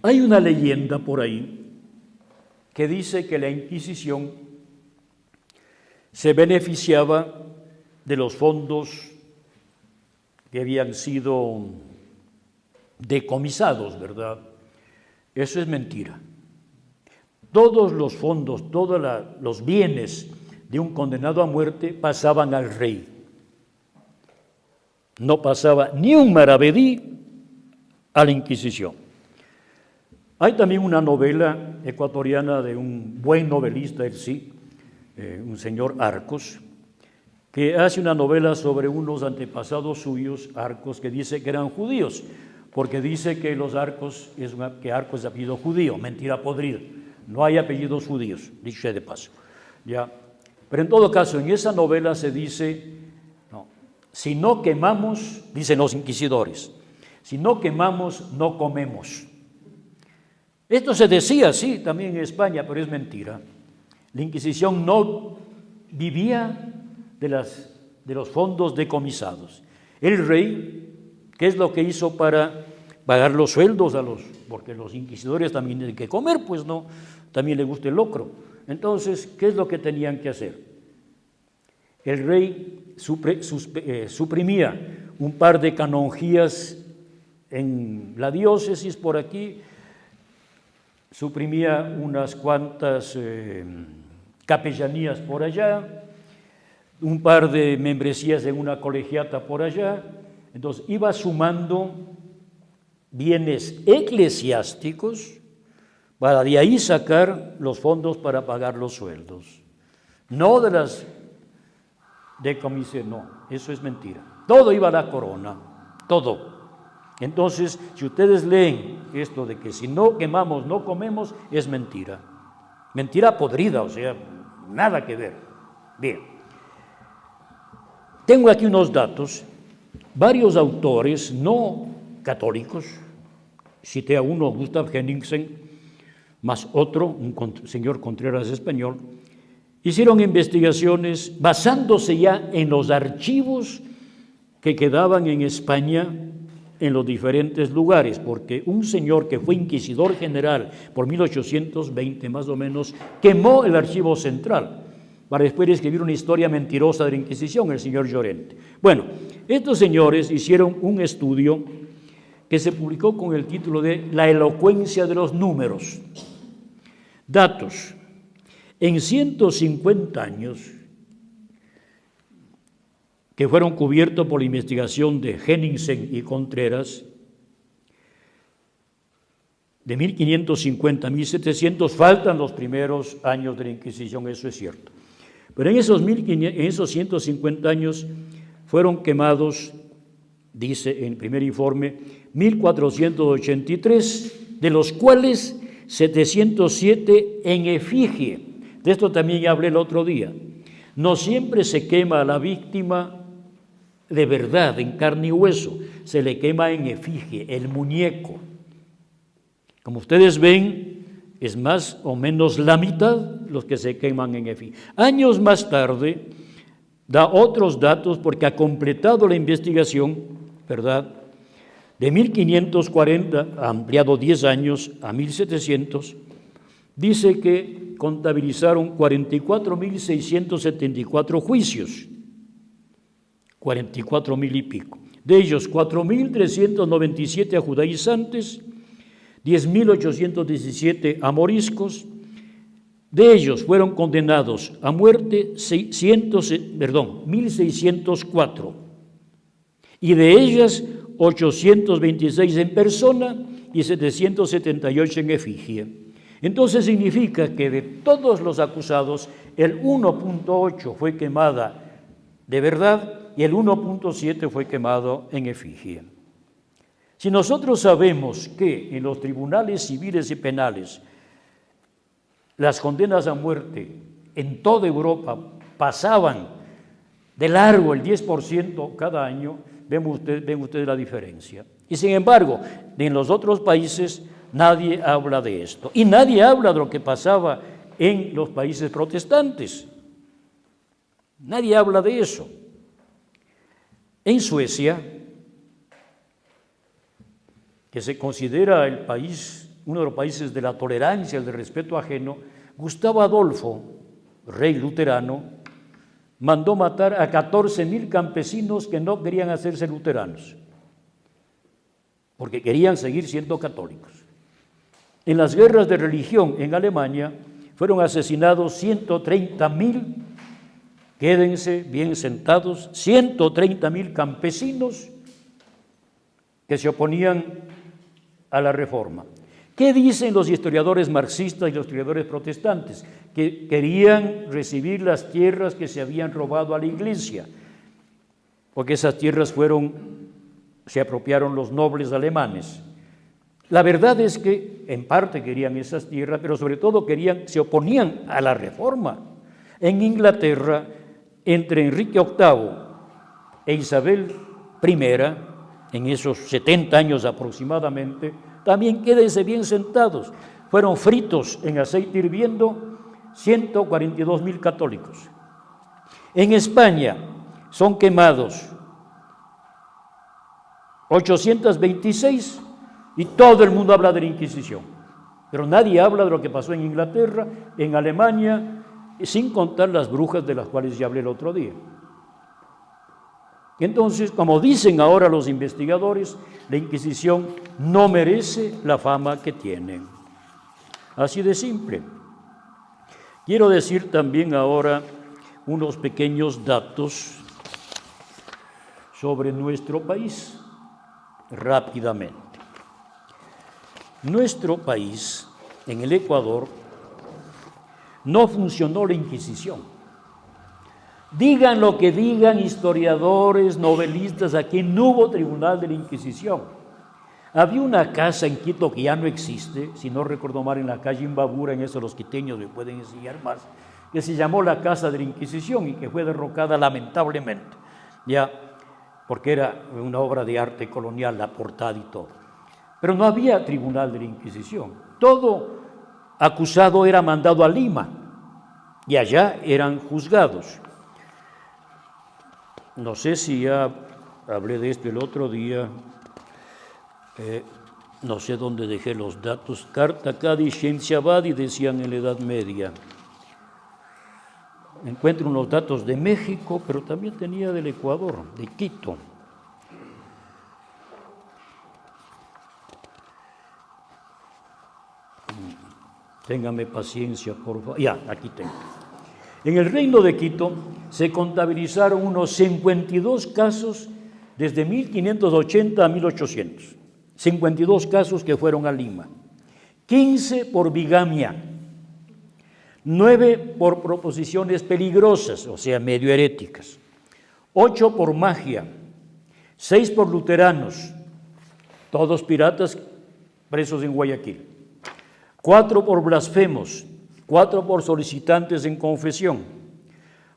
Hay una leyenda por ahí que dice que la Inquisición se beneficiaba de los fondos que habían sido decomisados, ¿verdad? Eso es mentira. Todos los fondos, todos los bienes de un condenado a muerte pasaban al rey. No pasaba ni un maravedí a la Inquisición. Hay también una novela ecuatoriana de un buen novelista, él sí, un señor Arcos, que hace una novela sobre unos antepasados suyos, Arcos, que dice que eran judíos, porque dice que Arcos es apellido judío, mentira podrida, no hay apellidos judíos, dicho de paso, ¿ya? Pero en todo caso, en esa novela se dice, no, si no quemamos, dicen los inquisidores, si no quemamos, no comemos. Esto se decía, sí, también en España, pero es mentira. La Inquisición no vivía de los fondos decomisados. El rey, ¿qué es lo que hizo para pagar los sueldos porque los inquisidores también tienen que comer, pues no, también le gusta el locro? Entonces, ¿qué es lo que tenían que hacer? El rey suprimía un par de canonjías en la diócesis por aquí, suprimía unas cuantas capellanías por allá, un par de membresías en una colegiata por allá. Entonces iba sumando bienes eclesiásticos para de ahí sacar los fondos para pagar los sueldos. No de las decomisaciones, no, eso es mentira. Todo iba a la corona, todo. Entonces, si ustedes leen esto de que si no quemamos, no comemos, es mentira. Mentira podrida, o sea, nada que ver. Bien. Tengo aquí unos datos. Varios autores no católicos, cité a uno, Gustav Henningsen, más otro, un señor Contreras español, hicieron investigaciones basándose ya en los archivos que quedaban en España en los diferentes lugares, porque un señor que fue inquisidor general por 1820 más o menos, quemó el archivo central para después escribir una historia mentirosa de la Inquisición, el señor Llorente. Bueno, estos señores hicieron un estudio que se publicó con el título de La elocuencia de los números. Datos. En 150 años, que fueron cubiertos por la investigación de Henningsen y Contreras, de 1550 a 1700, faltan los primeros años de la Inquisición, eso es cierto. Pero en esos 150 años fueron quemados, dice en el primer informe, 1483, de los cuales 707 en efigie. De esto también hablé el otro día. No siempre se quema a la víctima de verdad, en carne y hueso, se le quema en efigie, el muñeco. Como ustedes ven, es más o menos la mitad los que se queman en efigie. Años más tarde, da otros datos porque ha completado la investigación, ¿verdad? De 1540, ampliado 10 años a 1700, dice que contabilizaron 44.674 juicios, 44.000 y pico. De ellos, 4.397 a judaizantes, 10.817 a moriscos. De ellos fueron condenados a muerte 1.604, y de ellas 826 en persona y 778 en efigie. Entonces significa que de todos los acusados, el 1.8 fue quemada de verdad y el 1.7 fue quemado en efigie. Si nosotros sabemos que en los tribunales civiles y penales las condenas a muerte en toda Europa pasaban de largo el 10% cada año, ven ustedes la diferencia. Y sin embargo, en los otros países nadie habla de esto. Y nadie habla de lo que pasaba en los países protestantes. Nadie habla de eso. En Suecia, que se considera el país, uno de los países de la tolerancia, el del respeto ajeno, Gustavo Adolfo, rey luterano, mandó matar a 14.000 campesinos que no querían hacerse luteranos, porque querían seguir siendo católicos. En las guerras de religión en Alemania fueron asesinados 130.000, quédense bien sentados, 130.000 campesinos que se oponían a la reforma. ¿Qué dicen los historiadores marxistas y los historiadores protestantes? Que querían recibir las tierras que se habían robado a la iglesia, porque esas tierras se apropiaron los nobles alemanes. La verdad es que en parte querían esas tierras, pero sobre todo se oponían a la reforma. En Inglaterra, entre Enrique VIII e Isabel I, en esos 70 años aproximadamente, también quédense bien sentados, fueron fritos en aceite hirviendo 142.000 católicos. En España son quemados 826 y todo el mundo habla de la Inquisición. Pero nadie habla de lo que pasó en Inglaterra, en Alemania, sin contar las brujas de las cuales ya hablé el otro día. Entonces, como dicen ahora los investigadores, la Inquisición no merece la fama que tiene. Así de simple. Quiero decir también ahora unos pequeños datos sobre nuestro país, rápidamente. Nuestro país, en el Ecuador, no funcionó la Inquisición. Digan lo que digan historiadores, novelistas, aquí no hubo tribunal de la Inquisición. Había una casa en Quito que ya no existe, si no recuerdo mal, en la calle Imbabura, en eso los quiteños me pueden enseñar más, que se llamó la Casa de la Inquisición y que fue derrocada lamentablemente, ya, porque era una obra de arte colonial, la portada y todo. Pero no había tribunal de la Inquisición. Todo acusado era mandado a Lima y allá eran juzgados. No sé si ya hablé de esto el otro día, no sé dónde dejé los datos. Carta Cádiz Scienziabadi decían en la Edad Media. Encuentro unos datos de México, pero también tenía del Ecuador, de Quito. Téngame paciencia, por favor. Ya, aquí tengo. En el Reino de Quito se contabilizaron unos 52 casos desde 1580 a 1800. 52 casos que fueron a Lima. 15 por bigamia. 9 por proposiciones peligrosas, o sea, medio heréticas. 8 por magia. 6 por luteranos, todos piratas presos en Guayaquil. 4 por blasfemos, 4 por solicitantes en confesión,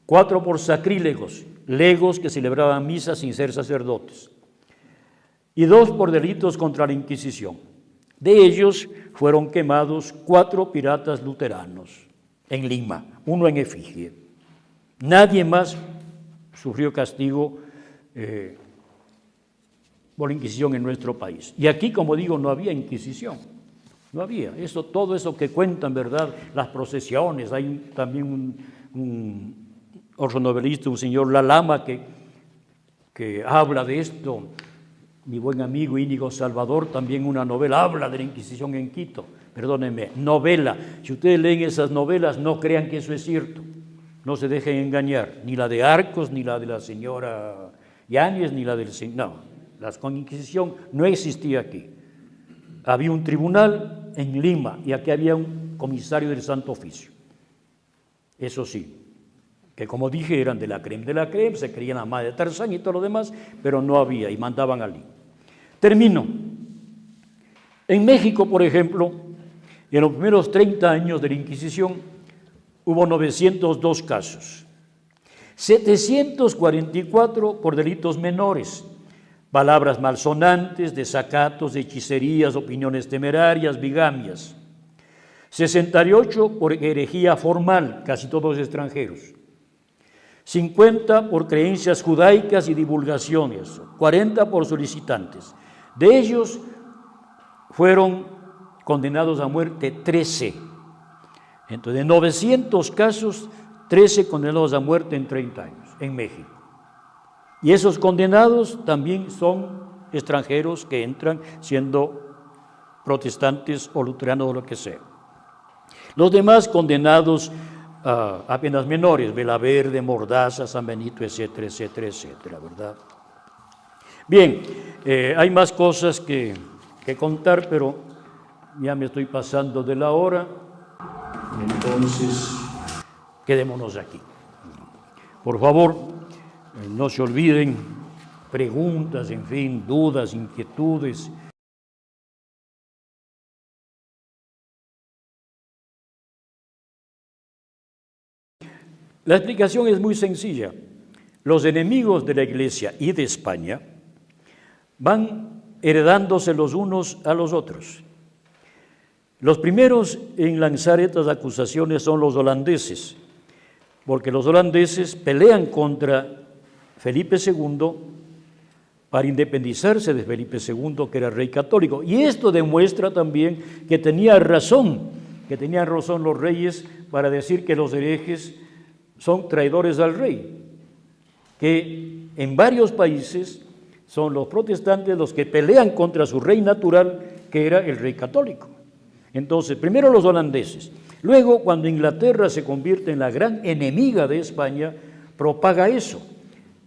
4 por sacrílegos, legos que celebraban misas sin ser sacerdotes, y 2 por delitos contra la Inquisición. De ellos fueron quemados 4 piratas luteranos en Lima, 1 en efigie. Nadie más sufrió castigo por la Inquisición en nuestro país. Y aquí, como digo, no había Inquisición. No había. Todo eso que cuentan, ¿verdad? Las procesiones. Hay también un otro novelista, un señor Lalama, que habla de esto. Mi buen amigo Íñigo Salvador, también una novela, habla de la Inquisición en Quito. Perdónenme, novela. Si ustedes leen esas novelas, no crean que eso es cierto. No se dejen engañar. Ni la de Arcos, ni la de la señora Yáñez, ni la del señor. No, la Inquisición no existía aquí. Había un tribunal en Lima y aquí había un comisario del Santo Oficio. Eso sí, que como dije eran de la creme, se creían a más de Tarzán y todo lo demás, pero no había y mandaban a Lima. Termino. En México, por ejemplo, en los primeros 30 años de la Inquisición hubo 902 casos, 744 por delitos menores, palabras malsonantes, desacatos, hechicerías, opiniones temerarias, bigamias. 68 por herejía formal, casi todos extranjeros. 50 por creencias judaicas y divulgaciones. 40 por solicitantes. De ellos fueron condenados a muerte 13. Entonces, de 900 casos, 13 condenados a muerte en 30 años, en México. Y esos condenados también son extranjeros que entran siendo protestantes o luteranos o lo que sea. Los demás condenados a penas menores, Vela Verde, Mordaza, San Benito, etcétera, etcétera, etcétera, ¿verdad? Bien, hay más cosas que contar, pero ya me estoy pasando de la hora. Entonces, quedémonos aquí. Por favor, no se olviden, preguntas, en fin, dudas, inquietudes. La explicación es muy sencilla. Los enemigos de la Iglesia y de España van heredándose los unos a los otros. Los primeros en lanzar estas acusaciones son los holandeses, porque los holandeses pelean contra Felipe II para independizarse de Felipe II, que era rey católico. Y esto demuestra también que tenían razón los reyes para decir que los herejes son traidores al rey, que en varios países son los protestantes los que pelean contra su rey natural, que era el rey católico. Entonces, primero los holandeses. Luego, cuando Inglaterra se convierte en la gran enemiga de España, propaga eso.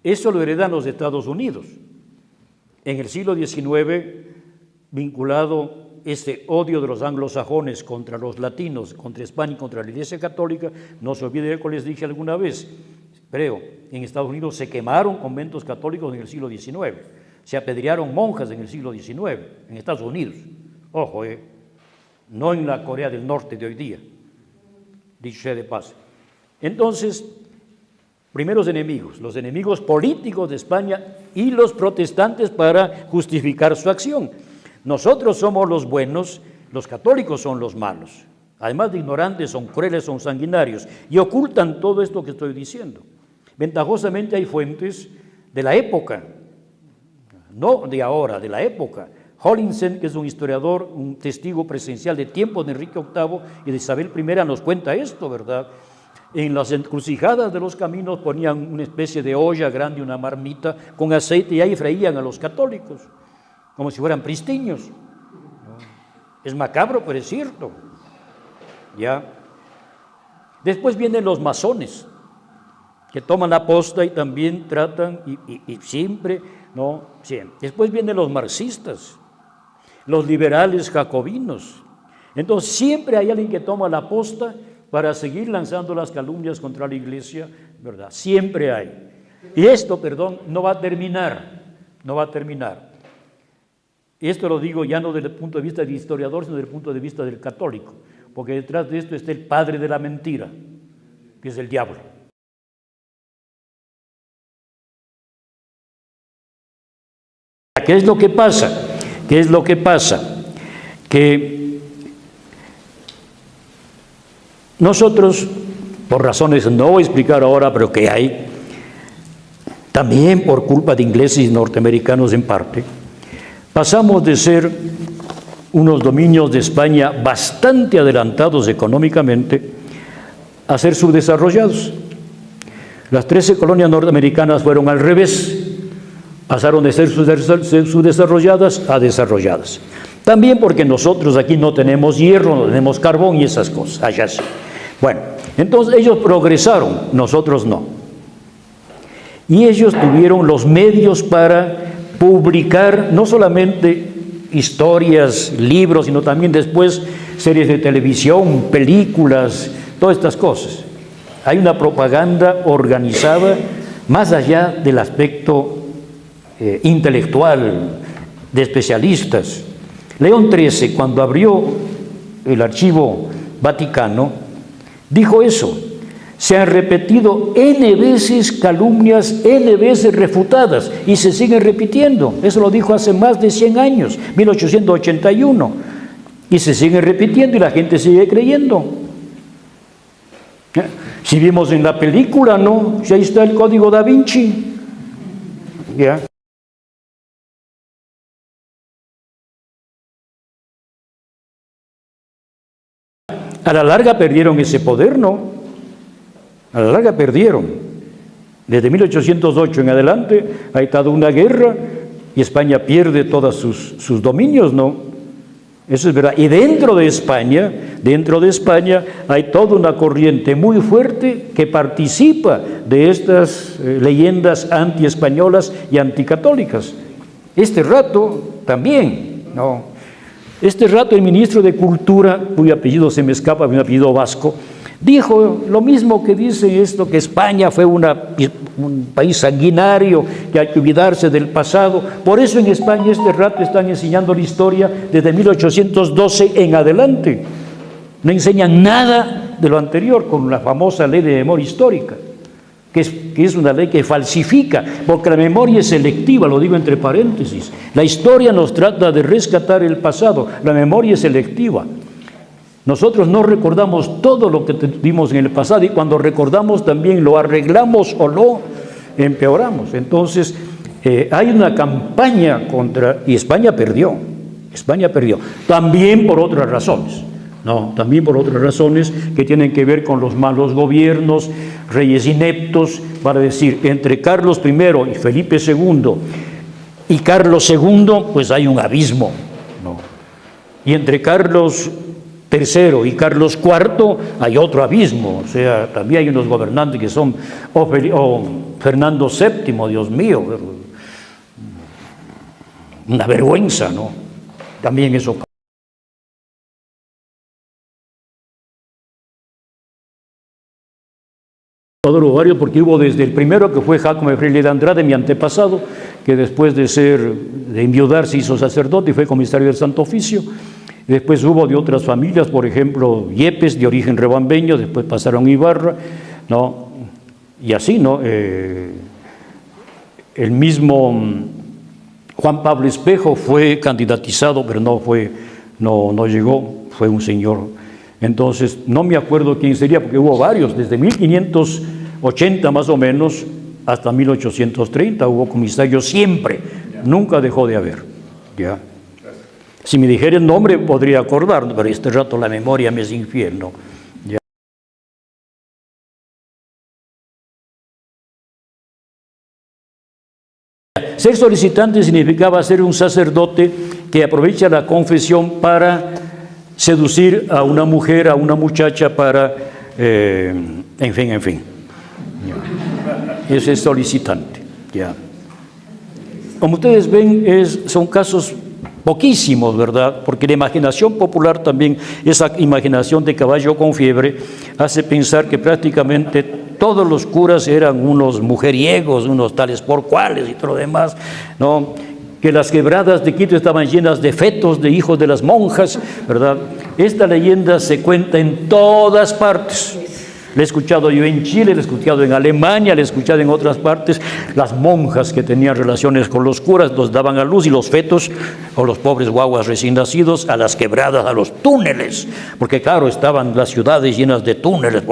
Eso lo heredan los Estados Unidos. En el siglo XIX, vinculado este odio de los anglosajones contra los latinos, contra España y contra la Iglesia Católica, no se olvide de lo que les dije alguna vez, creo, en Estados Unidos se quemaron conventos católicos en el siglo XIX, se apedrearon monjas en el siglo XIX, en Estados Unidos. Ojo, no en la Corea del Norte de hoy día, dicho sea de paso. Entonces, primeros enemigos, los enemigos políticos de España y los protestantes para justificar su acción. Nosotros somos los buenos, los católicos son los malos. Además de ignorantes, son crueles, son sanguinarios y ocultan todo esto que estoy diciendo. Ventajosamente hay fuentes de la época, no de ahora, de la época. Hollinson, que es un historiador, un testigo presencial de tiempos de Enrique VIII y de Isabel I, nos cuenta esto, ¿verdad? En las encrucijadas de los caminos ponían una especie de olla grande, una marmita con aceite, y ahí freían a los católicos, como si fueran pristiños. Es macabro, pero es cierto. ¿Ya? Después vienen los masones, que toman la posta y también tratan, y siempre, no, siempre. Después vienen los marxistas, los liberales jacobinos. Entonces siempre hay alguien que toma la posta para seguir lanzando las calumnias contra la iglesia, ¿verdad? Siempre hay. Y esto, no va a terminar, no va a terminar. Esto lo digo ya no desde el punto de vista del historiador, sino desde el punto de vista del católico, porque detrás de esto está el padre de la mentira, que es el diablo. ¿Qué es lo que pasa? ¿Qué es lo que pasa? Que nosotros, por razones no voy a explicar ahora, pero que hay, también por culpa de ingleses y norteamericanos en parte, pasamos de ser unos dominios de España bastante adelantados económicamente a ser subdesarrollados. Las 13 colonias norteamericanas fueron al revés, pasaron de ser subdesarrolladas a desarrolladas. También porque nosotros aquí no tenemos hierro, no tenemos carbón y esas cosas, allá sí. Bueno, entonces ellos progresaron, nosotros no. Y ellos tuvieron los medios para publicar no solamente historias, libros, sino también después series de televisión, películas, todas estas cosas. Hay una propaganda organizada más allá del aspecto intelectual, de especialistas. León XIII, cuando abrió el archivo Vaticano, dijo eso: se han repetido N veces calumnias, N veces refutadas, y se siguen repitiendo. Eso lo dijo hace más de 100 años, 1881, y se siguen repitiendo y la gente sigue creyendo. Si vimos en la película, ¿no? Ya está el Código Da Vinci. ¿Ya? A la larga perdieron ese poder, ¿no? A la larga perdieron. Desde 1808 en adelante ha estado una guerra y España pierde todos sus dominios, ¿no? Eso es verdad. Y dentro de España hay toda una corriente muy fuerte que participa de estas leyendas anti-españolas y anticatólicas. Este rato también, ¿no? Este rato el ministro de Cultura, cuyo apellido se me escapa, mi apellido vasco, dijo lo mismo que dice esto, que España fue un país sanguinario, que hay que olvidarse del pasado. Por eso en España este rato están enseñando la historia desde 1812 en adelante. No enseñan nada de lo anterior con la famosa ley de memoria histórica, que es una ley que falsifica, porque la memoria es selectiva, lo digo entre paréntesis. La historia nos trata de rescatar el pasado, la memoria es selectiva. Nosotros no recordamos todo lo que tuvimos en el pasado, y cuando recordamos también lo arreglamos o lo empeoramos. Entonces, hay una campaña y España perdió, también por otras razones. También por otras razones que tienen que ver con los malos gobiernos, reyes ineptos, para decir, entre Carlos I y Felipe II y Carlos II, pues hay un abismo, y entre Carlos III y Carlos IV hay otro abismo. O sea, también hay unos gobernantes que son, o Fernando VII, Dios mío, una vergüenza, ¿no? También eso. Todo lo varios, porque hubo desde el primero, que fue Jácome Freire de Andrade, mi antepasado, que después de enviudar se hizo sacerdote y fue comisario del Santo Oficio. Después hubo de otras familias, por ejemplo, Yepes, de origen rebambeño, después pasaron a Ibarra, ¿no? Y así, ¿no? El mismo Juan Pablo Espejo fue candidatizado, pero no llegó, fue un señor. Entonces, no me acuerdo quién sería, porque hubo varios, desde 1580 más o menos hasta 1830 hubo comisarios siempre, nunca dejó de haber. ¿Ya? Si me dijera el nombre podría acordarme, pero este rato la memoria me es infiel, ¿no? ¿Ya? Ser solicitante significaba ser un sacerdote que aprovecha la confesión para seducir a una mujer, a una muchacha, para, en fin. Ya. Ese es solicitante. Ya. Como ustedes ven, son casos poquísimos, ¿verdad? Porque la imaginación popular también, esa imaginación de caballo con fiebre, hace pensar que prácticamente todos los curas eran unos mujeriegos, unos tales por cuales y todo lo demás, ¿no? Que las quebradas de Quito estaban llenas de fetos de hijos de las monjas, ¿verdad? Esta leyenda se cuenta en todas partes. La he escuchado yo en Chile, la he escuchado en Alemania, la he escuchado en otras partes. Las monjas que tenían relaciones con los curas los daban a luz, y los fetos, o los pobres guaguas recién nacidos, a las quebradas, a los túneles, porque claro, estaban las ciudades llenas de túneles.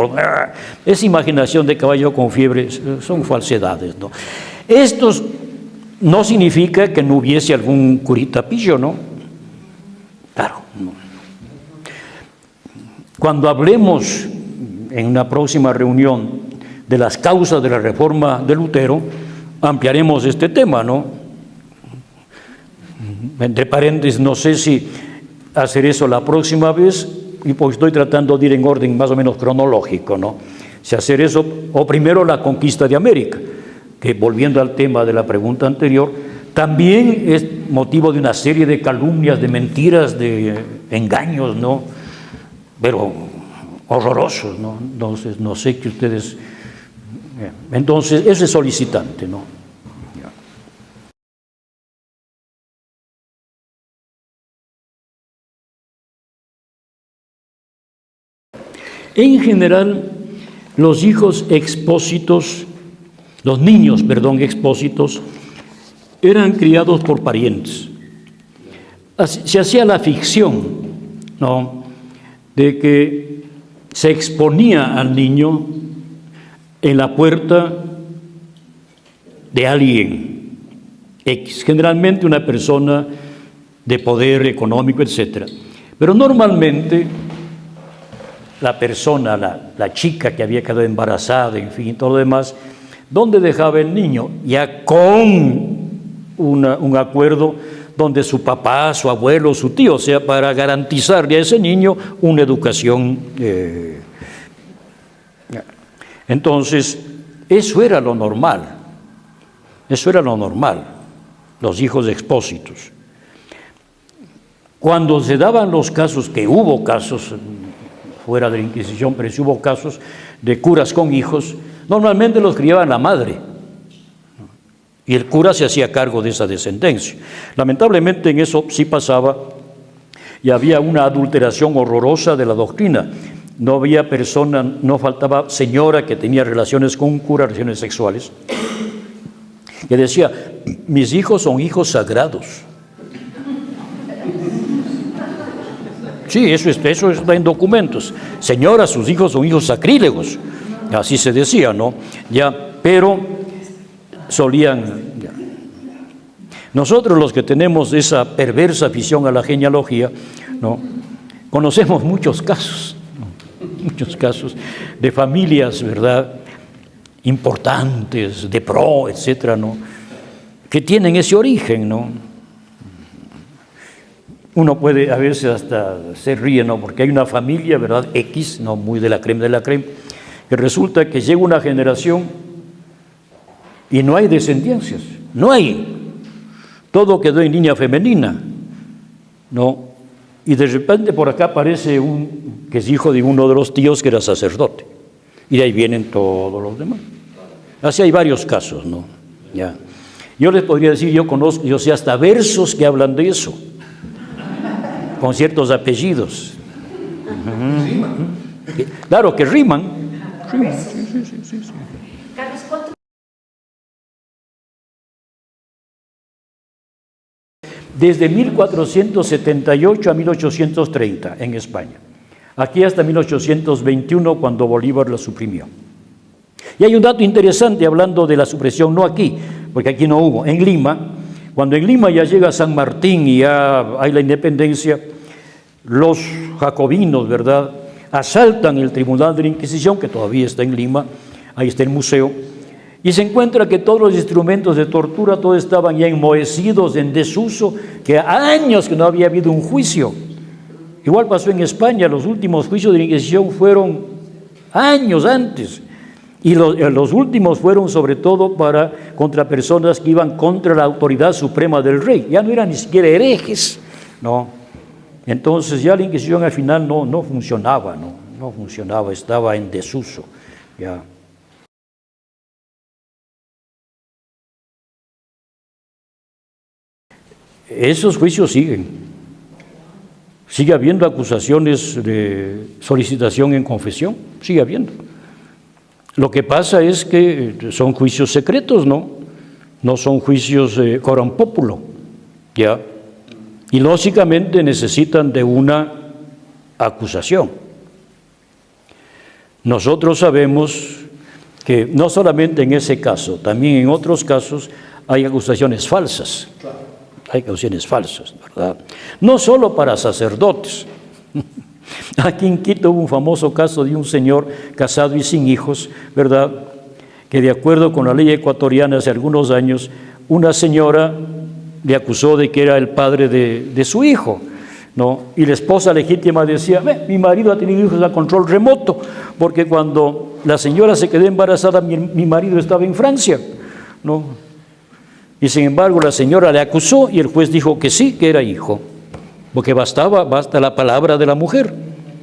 Esa imaginación de caballo con fiebre son falsedades, ¿no? Estos no significa que no hubiese algún curita pillo, ¿no? Claro, no. Cuando hablemos en una próxima reunión de las causas de la reforma de Lutero, ampliaremos este tema, ¿no? Entre paréntesis, no sé si hacer eso la próxima vez, y pues estoy tratando de ir en orden más o menos cronológico, ¿no? Si hacer eso, o primero la conquista de América, que volviendo al tema de la pregunta anterior, también es motivo de una serie de calumnias, de mentiras, de engaños, ¿no? Pero horrorosos, ¿no? Entonces, no sé que ustedes... Entonces, ese es solicitante, ¿no? En general, los hijos expósitos, los niños, perdón, expósitos, eran criados por parientes. Se hacía la ficción, ¿no?, de que se exponía al niño en la puerta de alguien X, generalmente una persona de poder económico, etc. Pero normalmente la persona, la chica que había quedado embarazada, en fin, todo lo demás, ¿dónde dejaba el niño? Ya con un acuerdo donde su papá, su abuelo, su tío, o sea, para garantizarle a ese niño una educación. Entonces, eso era lo normal, los hijos expósitos. Cuando se daban los casos, que hubo casos, fuera de la Inquisición, pero sí hubo casos de curas con hijos, normalmente los criaba la madre, y el cura se hacía cargo de esa descendencia. Lamentablemente en eso sí pasaba, y había una adulteración horrorosa de la doctrina. No había persona, no faltaba señora que tenía relaciones con un cura, relaciones sexuales, que decía: mis hijos son hijos sagrados. Sí, eso está en documentos. Señora, sus hijos son hijos sacrílegos. Así se decía, ¿no? Ya, pero solían... Ya. Nosotros los que tenemos esa perversa afición a la genealogía, ¿no? Conocemos muchos casos, ¿no? Muchos casos de familias, ¿verdad?, importantes, de pro, etcétera, ¿no?, que tienen ese origen, ¿no? Uno puede a veces hasta se ríe, ¿no?, porque hay una familia, ¿verdad?, X, no muy de la creme, que resulta que llega una generación y no hay descendencias, no hay. Todo quedó en línea femenina, ¿no? Y de repente por acá aparece que es hijo de uno de los tíos que era sacerdote. Y de ahí vienen todos los demás. Así hay varios casos, ¿no? Ya. Yo les podría decir, yo sé hasta versos que hablan de eso, con ciertos apellidos. Claro que riman. Sí. Desde 1478 a 1830 en España. Aquí hasta 1821 cuando Bolívar la suprimió. Y hay un dato interesante hablando de la supresión, no aquí, porque aquí no hubo, en Lima. Cuando en Lima ya llega San Martín y ya hay la independencia, los jacobinos, ¿verdad?, asaltan el Tribunal de la Inquisición, que todavía está en Lima, ahí está el museo, y se encuentra que todos los instrumentos de tortura, todos estaban ya enmohecidos, en desuso, que años que no había habido un juicio. Igual pasó en España, los últimos juicios de la Inquisición fueron años antes, y los últimos fueron sobre todo contra personas que iban contra la autoridad suprema del rey, ya no eran ni siquiera herejes, ¿no? Entonces ya la Inquisición al final no funcionaba, no funcionaba, estaba en desuso, ya. Esos juicios siguen. Sigue habiendo acusaciones de solicitación en confesión, sigue habiendo. Lo que pasa es que son juicios secretos, no son juicios coram populo, ¿ya? Y lógicamente necesitan de una acusación. Nosotros sabemos que no solamente en ese caso, también en otros casos hay acusaciones falsas. Hay acusaciones falsas, ¿verdad? No solo para sacerdotes. Aquí en Quito hubo un famoso caso de un señor casado y sin hijos, ¿verdad?, que de acuerdo con la ley ecuatoriana hace algunos años, una señora le acusó de que era el padre de su hijo, ¿no? Y la esposa legítima decía, mi marido ha tenido hijos a control remoto, porque cuando la señora se quedó embarazada, mi marido estaba en Francia, ¿no? Y sin embargo la señora le acusó y el juez dijo que sí, que era hijo, porque basta la palabra de la mujer.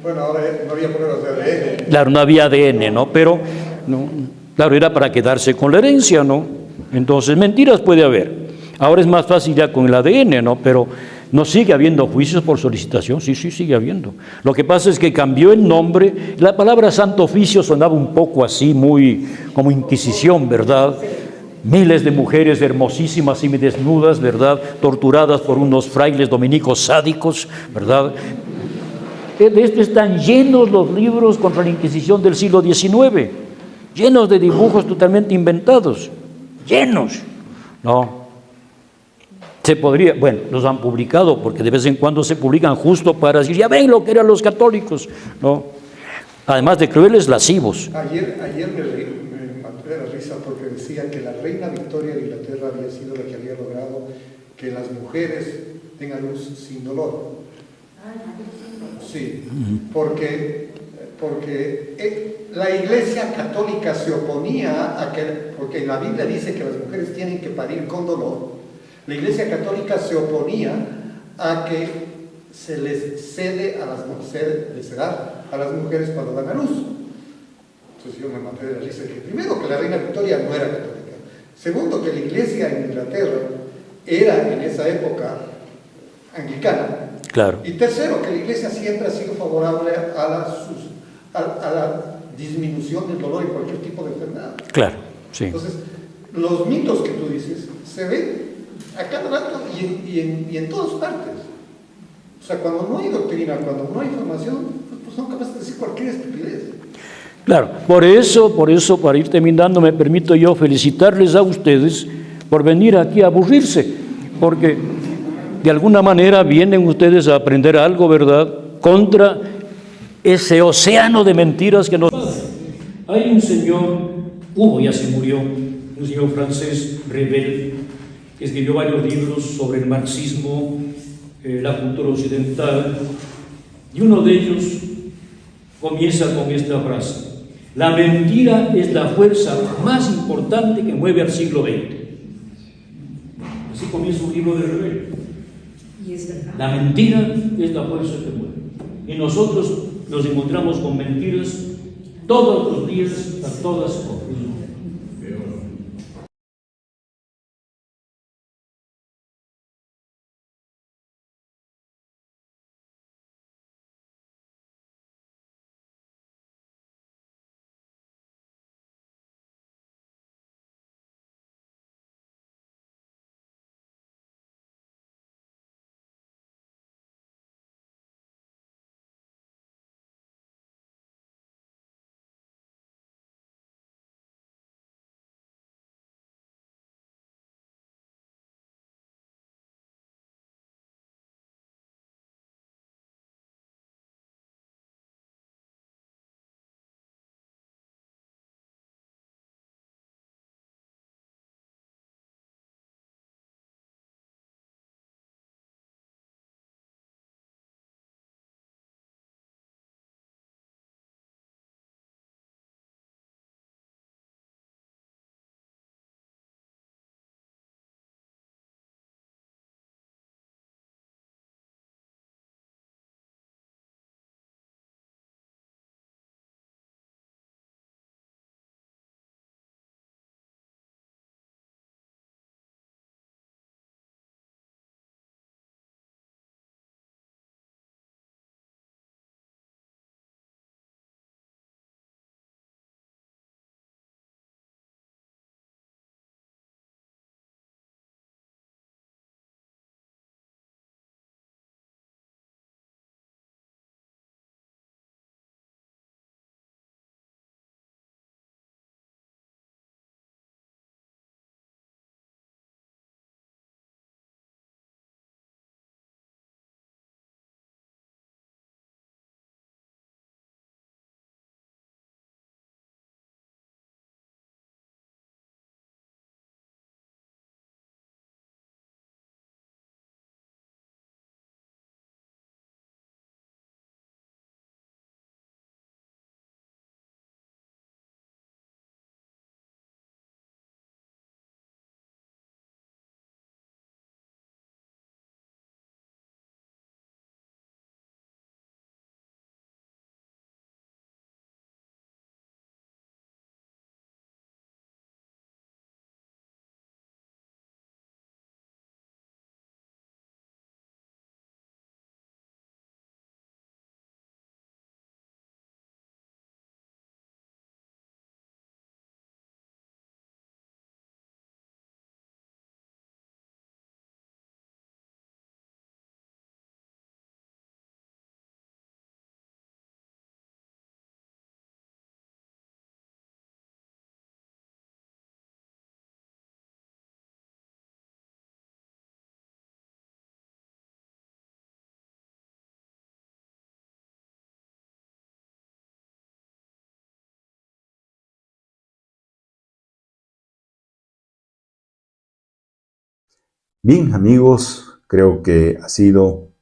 Bueno, ahora no había pruebas de ADN. Claro, no había ADN, ¿no? Pero, no, claro, era para quedarse con la herencia, ¿no? Entonces, mentiras puede haber. Ahora es más fácil ya con el ADN, ¿no? Pero no sigue habiendo juicios por solicitación, sí, sigue habiendo. Lo que pasa es que cambió el nombre. La palabra santo oficio sonaba un poco así, muy como inquisición, ¿verdad? Miles de mujeres hermosísimas y desnudas, ¿verdad?, torturadas por unos frailes dominicos sádicos, ¿verdad? De esto están llenos los libros contra la Inquisición del siglo XIX, llenos de dibujos totalmente inventados, llenos, ¿no? Se podría, bueno, los han publicado porque de vez en cuando se publican justo para decir, ya ven lo que eran los católicos, ¿no? Además de crueles, lascivos. Ayer me maté de la risa porque decía que la reina Victoria de Inglaterra había sido la que había logrado que las mujeres tengan luz sin dolor. Sí, porque la Iglesia Católica se oponía a que, porque en la Biblia dice que las mujeres tienen que parir con dolor, la Iglesia Católica se oponía a que se les cede a las mujeres cuando dan a luz. Entonces yo me maté de la risa que primero que la reina Victoria no era católica, segundo que la Iglesia en Inglaterra era en esa época anglicana. Claro. Y tercero, que la Iglesia siempre ha sido favorable a la disminución del dolor en cualquier tipo de enfermedad. Claro, sí. Entonces, los mitos que tú dices se ven a cada rato y en todas partes. O sea, cuando no hay doctrina, cuando no hay información, pues son capaces de decir cualquier estupidez. Claro, por eso, para ir terminando, me permito yo felicitarles a ustedes por venir aquí a aburrirse, porque de alguna manera vienen ustedes a aprender algo, ¿verdad?, contra ese océano de mentiras que nos... Hay un señor, ya se murió, un señor francés, Revel, que escribió varios libros sobre el marxismo, la cultura occidental, y uno de ellos comienza con esta frase: la mentira es la fuerza más importante que mueve al siglo XX. Así comienza un libro de Revel. La mentira es la fuerza que mueve. Y nosotros nos encontramos con mentiras todos los días, a todas horas. Bien, amigos, creo que ha sido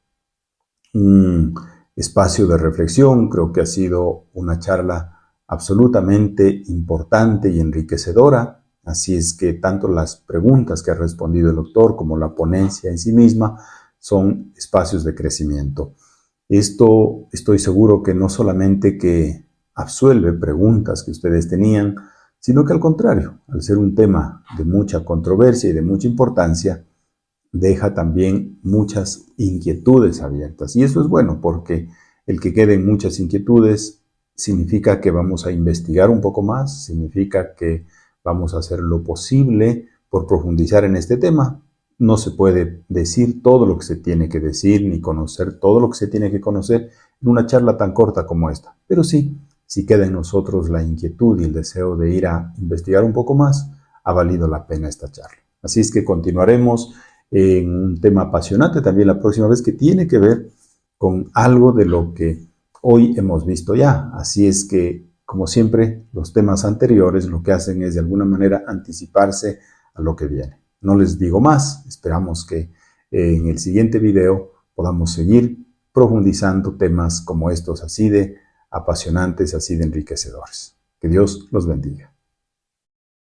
un espacio de reflexión, creo que ha sido una charla absolutamente importante y enriquecedora. Así es que tanto las preguntas que ha respondido el doctor como la ponencia en sí misma son espacios de crecimiento. Esto estoy seguro que no solamente que absuelve preguntas que ustedes tenían, sino que al contrario, al ser un tema de mucha controversia y de mucha importancia, deja también muchas inquietudes abiertas. Y eso es bueno porque el que queden muchas inquietudes significa que vamos a investigar un poco más, significa que vamos a hacer lo posible por profundizar en este tema no se puede decir todo lo que se tiene que decir, ni conocer todo lo que se tiene que conocer en una charla tan corta como esta. Pero sí, si queda en nosotros la inquietud y el deseo de ir a investigar un poco más, ha valido la pena esta charla. Así es que continuaremos en un tema apasionante también la próxima vez, que tiene que ver con algo de lo que hoy hemos visto ya. Así es que, como siempre, los temas anteriores lo que hacen es de alguna manera anticiparse a lo que viene. No les digo más, esperamos que en el siguiente video podamos seguir profundizando temas como estos, así de apasionantes, así de enriquecedores. Que Dios los bendiga.